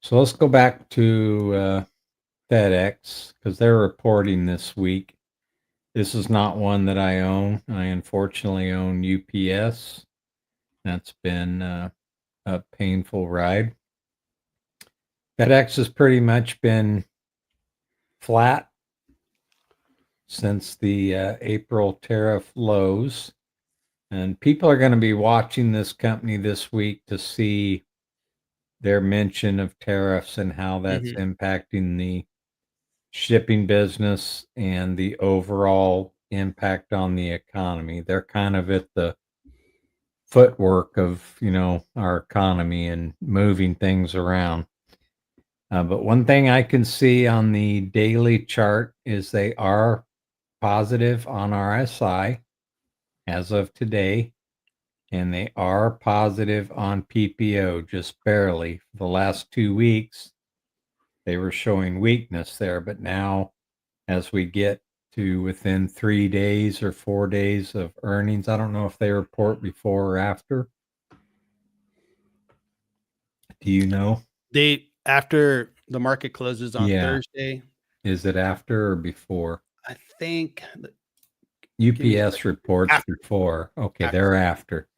[SPEAKER 1] So let's go back to FedEx because they're reporting this week. This is not one that I own. I unfortunately own UPS. That's been a painful ride. FedEx has pretty much been flat since the April tariff lows. And people are going to be watching this company this week to see their mention of tariffs and how that's impacting the shipping business and the overall impact on the economy. They're kind of at the footwork of, our economy and moving things around. But one thing I can see on the daily chart is they are positive on RSI as of today, and they are positive on PPO just barely. For the last 2 weeks, they were showing weakness there, but now as we get to within 3 days or 4 days of earnings, I don't know if they report before or after. Do you know?
[SPEAKER 2] After the market closes on Thursday.
[SPEAKER 1] Is it after or before?
[SPEAKER 2] I think
[SPEAKER 1] UPS reports before. Okay, they're after.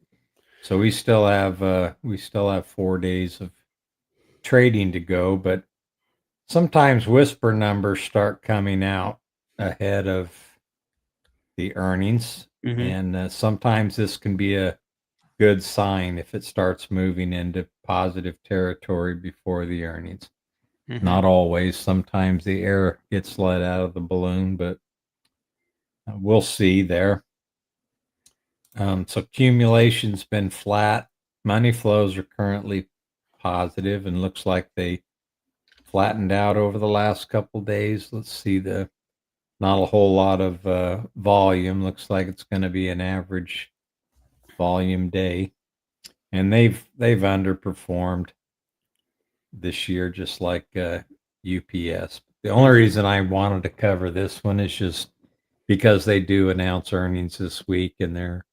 [SPEAKER 1] So we still have 4 days of trading to go, but sometimes whisper numbers start coming out ahead of the earnings, and sometimes this can be a good sign if it starts moving into positive territory before the earnings. Not always. Sometimes the air gets let out of the balloon, but we'll see there. So accumulation's been flat. Money flows are currently positive and looks like they flattened out over the last couple days. Let's see, not a whole lot of volume. Looks like it's going to be an average volume day, and they've underperformed this year, just like UPS. The only reason I wanted to cover this one is just because they do announce earnings this week, and they're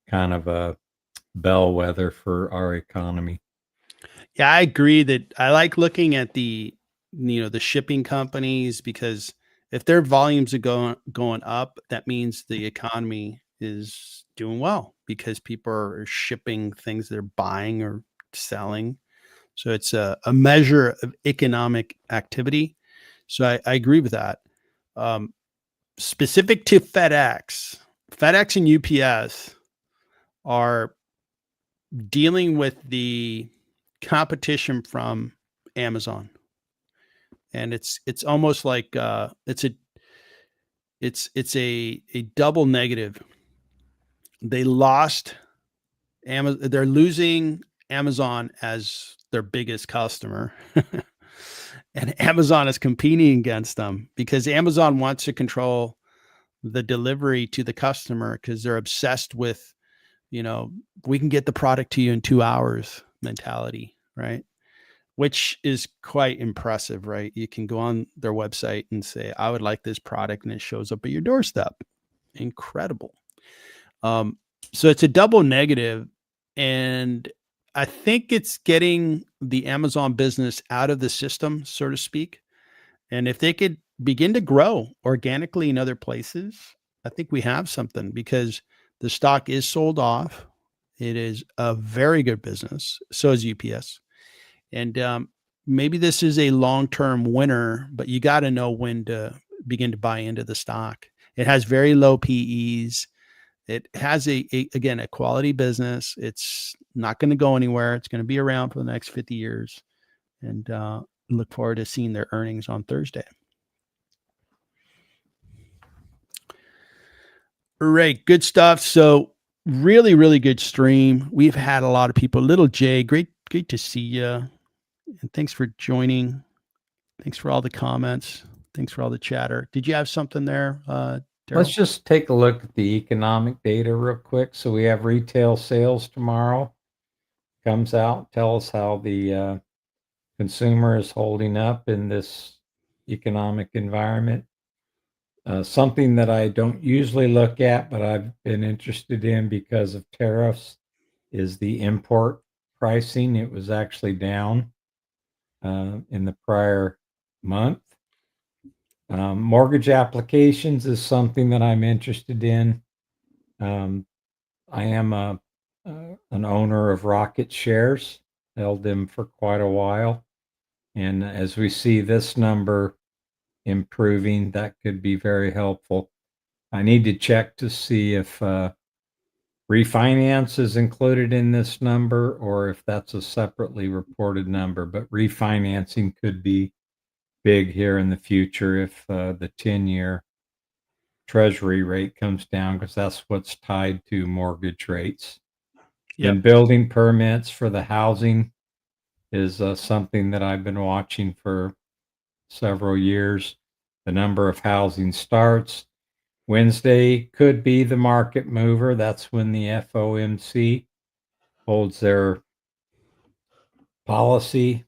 [SPEAKER 1] kind of a bellwether for our economy.
[SPEAKER 2] Yeah, I agree that I like looking at the shipping companies, because if their volumes are going up, that means the economy is doing well, because people are shipping things they're buying or selling. So it's a measure of economic activity. So I agree with that. Specific to FedEx and UPS are dealing with the competition from Amazon. And it's almost like it's a double negative. They lost Amazon. They're losing Amazon as their biggest customer. And Amazon is competing against them because Amazon wants to control the delivery to the customer because they're obsessed with, we can get the product to you in 2 hours mentality, right? Which is quite impressive, right? You can go on their website and say, I would like this product, and it shows up at your doorstep. Incredible. So it's a double negative. And I think it's getting the Amazon business out of the system, so to speak. And if they could begin to grow organically in other places, I think we have something because the stock is sold off. It is a very good business. So is UPS. And maybe this is a long-term winner, but you got to know when to begin to buy into the stock. It has very low PEs. It has again, a quality business. It's not going to go anywhere. It's going to be around for the next 50 years. And look forward to seeing their earnings on Thursday. All right, good stuff. So really, really good stream. We've had a lot of people. Little Jay, great to see you. And thanks for joining. Thanks for all the comments. Thanks for all the chatter. Did you have something there, Daryl?
[SPEAKER 1] Let's just take a look at the economic data real quick. So we have retail sales tomorrow. Comes out, tell us how the consumer is holding up in this economic environment. Something that I don't usually look at, but I've been interested in because of tariffs, is the import pricing. It was actually down in the prior month. Mortgage applications is something that I'm interested in. I am an owner of Rocket shares, held them for quite a while. And as we see this number improving, that could be very helpful. I need to check to see if refinance is included in this number or if that's a separately reported number, but refinancing could be big here in the future if the 10-year treasury rate comes down, because that's what's tied to mortgage rates.
[SPEAKER 2] Yep.
[SPEAKER 1] And building permits for the housing is something that I've been watching for several years. The number of housing starts. Wednesday could be the market mover. That's when the FOMC holds their policy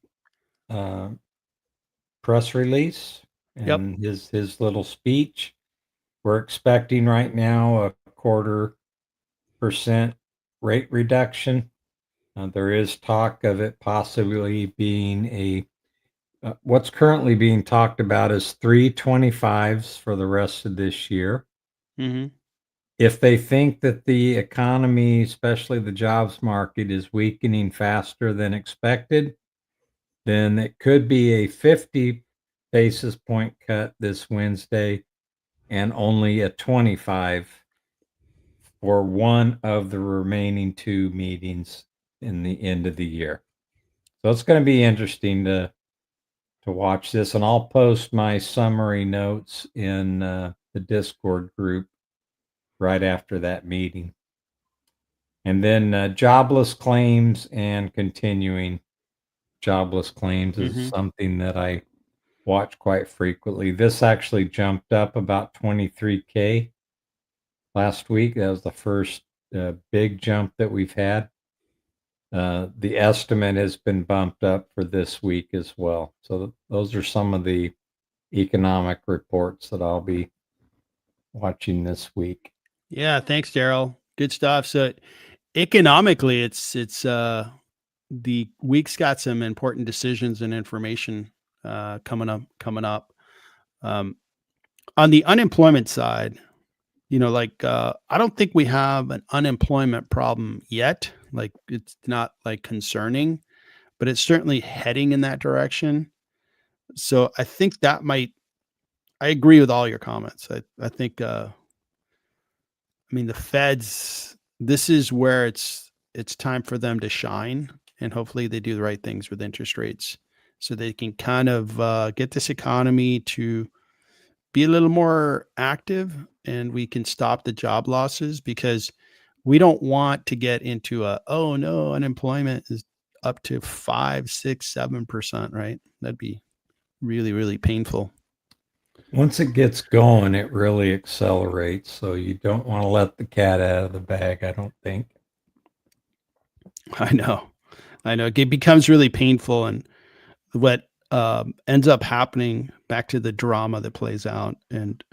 [SPEAKER 1] press release and his little speech. We're expecting right now a 0.25% rate reduction. There is talk of it possibly being what's currently being talked about is 3.25s for the rest of this year.
[SPEAKER 2] Mm-hmm.
[SPEAKER 1] If they think that the economy, especially the jobs market, is weakening faster than expected, then it could be a 50 basis point cut this Wednesday and only a 25 for one of the remaining 2 meetings in the end of the year. So it's going to be interesting to watch this, and I'll post my summary notes in the Discord group right after that meeting. And then jobless claims and continuing jobless claims is something that I watch quite frequently. This actually jumped up about 23K last week. That was the first big jump that we've had. The estimate has been bumped up for this week as well. So those are some of the economic reports that I'll be watching this week.
[SPEAKER 2] Yeah, thanks, Daryl. Good stuff. So economically, it's the week's got some important decisions and information coming up. On the unemployment side, I don't think we have an unemployment problem yet. Like, it's not like concerning, but it's certainly heading in that direction. So I think I agree with all your comments. I think, I mean, the Feds, this is where it's time for them to shine, and hopefully they do the right things with interest rates so they can kind of get this economy to be a little more active, and we can stop the job losses, because we don't want to get into oh no, unemployment is up to 5, 6, 7%, right? That'd be really, really painful.
[SPEAKER 1] Once it gets going, it really accelerates. So you don't want to let the cat out of the bag, I don't think.
[SPEAKER 2] I know. I know. It becomes really painful. And what ends up happening, back to the drama that plays out, and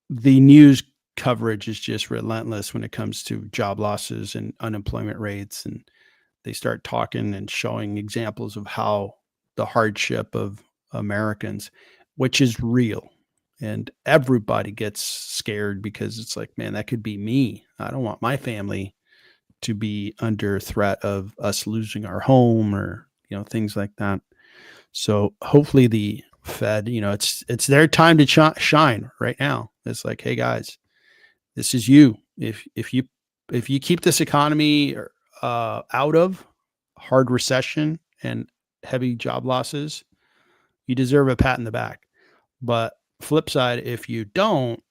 [SPEAKER 2] the news coverage is just relentless when it comes to job losses and unemployment rates. And they start talking and showing examples of how the hardship of Americans, which is real. And everybody gets scared because it's like, man, that could be me. I don't want my family to be under threat of us losing our home, or, things like that. So hopefully the Fed, it's their time to shine right now. It's like, hey guys, this is you. If you keep this economy out of hard recession and heavy job losses, you deserve a pat in the back. But flip side, if you don't,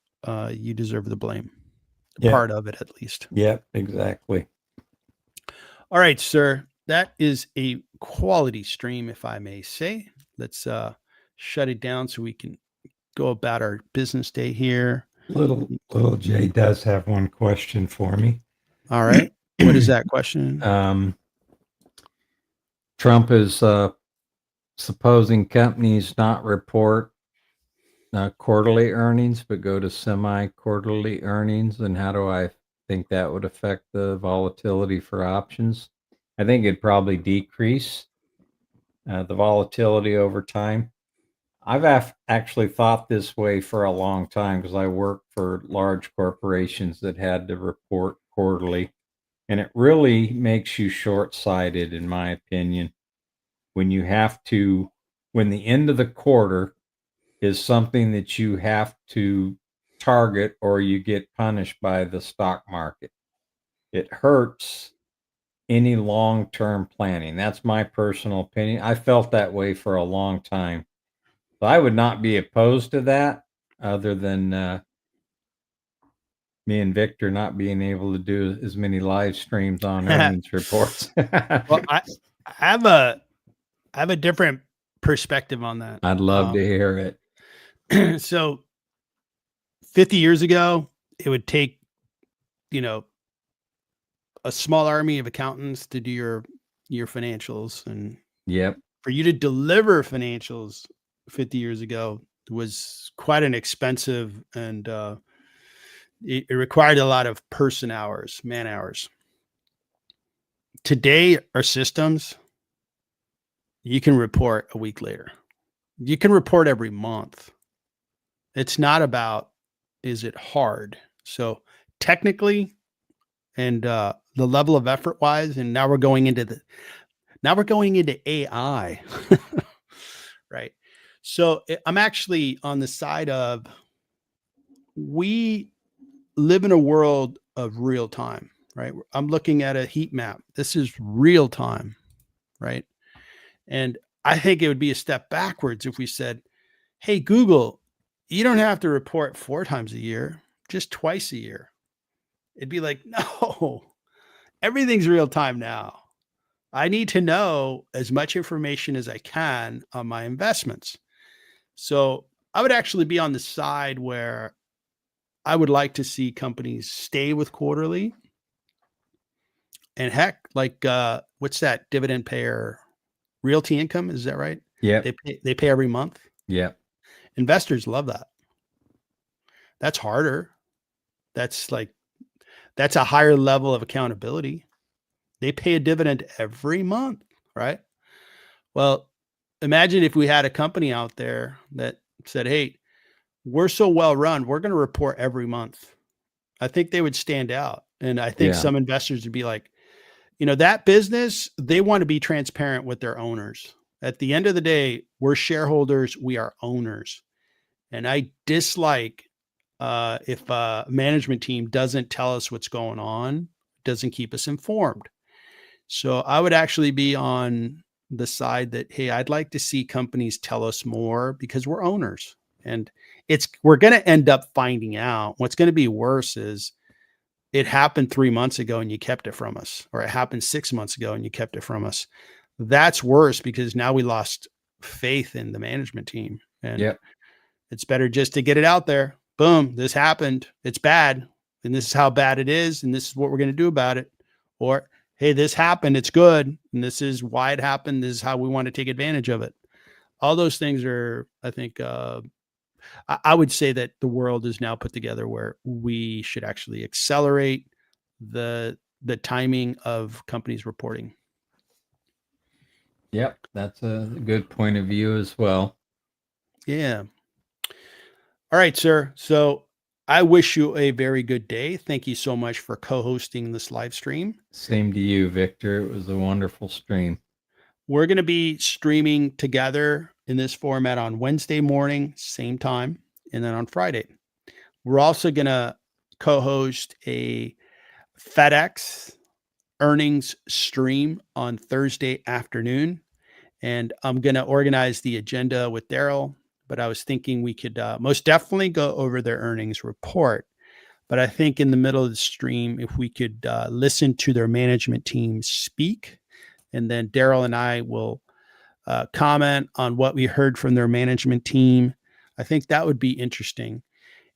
[SPEAKER 2] you deserve the blame.
[SPEAKER 1] Yeah.
[SPEAKER 2] Part of it, at least.
[SPEAKER 1] Yep, exactly.
[SPEAKER 2] All right, sir. That is a quality stream, if I may say. Let's shut it down so we can go about our business day here.
[SPEAKER 1] Little Jay does have one question for me.
[SPEAKER 2] All right. What is that question?
[SPEAKER 1] Trump is supposing companies not report quarterly earnings, but go to semi-quarterly earnings. And how do I think that would affect the volatility for options? I think it'd probably decrease the volatility over time. I've actually thought this way for a long time, because I worked for large corporations that had to report quarterly. And it really makes you short-sighted, in my opinion, when the end of the quarter is something that you have to target, or you get punished by the stock market. It hurts any long-term planning. That's my personal opinion. I felt that way for a long time. So I would not be opposed to that, other than me and Victor not being able to do as many live streams on earnings reports.
[SPEAKER 2] Well, I have a different perspective on that.
[SPEAKER 1] I'd love to hear
[SPEAKER 2] it. So 50 years ago, it would take, a small army of accountants to do your financials. And
[SPEAKER 1] yep.
[SPEAKER 2] For you to deliver financials 50 years ago was quite an expensive, and it required a lot of man hours. Today, our systems, you can report a week later. You can report every month. It's not about, is it hard? So technically, and the level of effort wise, and now we're going into AI, right? So I'm actually on the side of, we live in a world of real time, right? I'm looking at a heat map. This is real time, right? And I think it would be a step backwards if we said, hey, Google, you don't have to report 4 times a year, just twice a year. It'd be like, no, everything's real time now. I need to know as much information as I can on my investments. So I would actually be on the side where I would like to see companies stay with quarterly. And heck, like what's that dividend payer? Realty Income, is that right?
[SPEAKER 1] Yeah.
[SPEAKER 2] They pay every month.
[SPEAKER 1] Yeah.
[SPEAKER 2] Investors love that. That's harder. That's a higher level of accountability. They pay a dividend every month, right? Well, imagine if we had a company out there that said, hey, we're so well run. We're going to report every month. I think they would stand out. And I think
[SPEAKER 1] Yeah.
[SPEAKER 2] some investors would be like, that business, they want to be transparent with their owners. At the end of the day, we're shareholders, we are owners. And I dislike if a management team doesn't tell us what's going on, doesn't keep us informed. So I would actually be on the side that, hey, I'd like to see companies tell us more because we're owners. And we're going to end up finding out. What's going to be worse is it happened 3 months ago and you kept it from us, or it happened 6 months ago and you kept it from us. That's worse because now we lost faith in the management team. And it's better just to get it out there. Boom, this happened. It's bad. And this is how bad it is. And this is what we're going to do about it. Or, hey, this happened. It's good. And this is why it happened. This is how we want to take advantage of it. All those things are, I think, I would say that the world is now put together where we should actually accelerate the timing of companies reporting.
[SPEAKER 1] Yep, that's a good point of view as well.
[SPEAKER 2] Yeah. All right, sir. So I wish you a very good day. Thank you so much for co-hosting this live stream.
[SPEAKER 1] Same to you, Victor. It was a wonderful stream.
[SPEAKER 2] We're going to be streaming together in this format on Wednesday morning, same time, and then on Friday. We're also going to co-host a FedEx earnings stream on Thursday afternoon. And I'm going to organize the agenda with Daryl, but I was thinking we could most definitely go over their earnings report. But I think in the middle of the stream, if we could listen to their management team speak, and then Daryl and I will comment on what we heard from their management team. I think that would be interesting.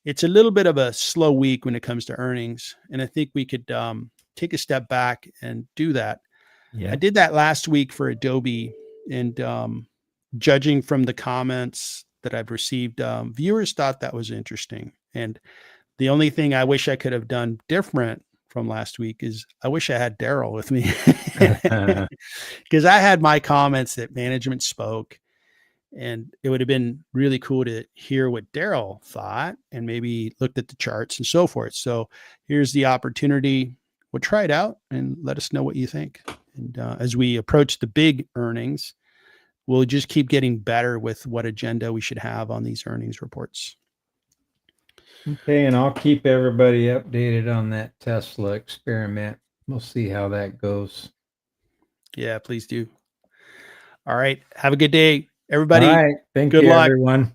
[SPEAKER 2] It's a little bit of a slow week when it comes to earnings, and I think we could take a step back and do that.
[SPEAKER 1] Yeah.
[SPEAKER 2] I did that last week for Adobe, and judging from the comments that I've received, viewers thought that was interesting. And the only thing I wish I could have done different from last week is I wish I had Daryl with me, because I had my comments that management spoke, and it would have been really cool to hear what Daryl thought and maybe looked at the charts and so forth. So here's the opportunity. We'll try it out and let us know what you think. And as we approach the big earnings, we'll just keep getting better with what agenda we should have on these earnings reports.
[SPEAKER 1] Okay, and I'll keep everybody updated on that Tesla experiment. We'll see how that goes.
[SPEAKER 2] Yeah, please do. All right. Have a good day, everybody.
[SPEAKER 1] All right. Thank
[SPEAKER 2] Good
[SPEAKER 1] you,
[SPEAKER 2] luck.
[SPEAKER 1] everyone.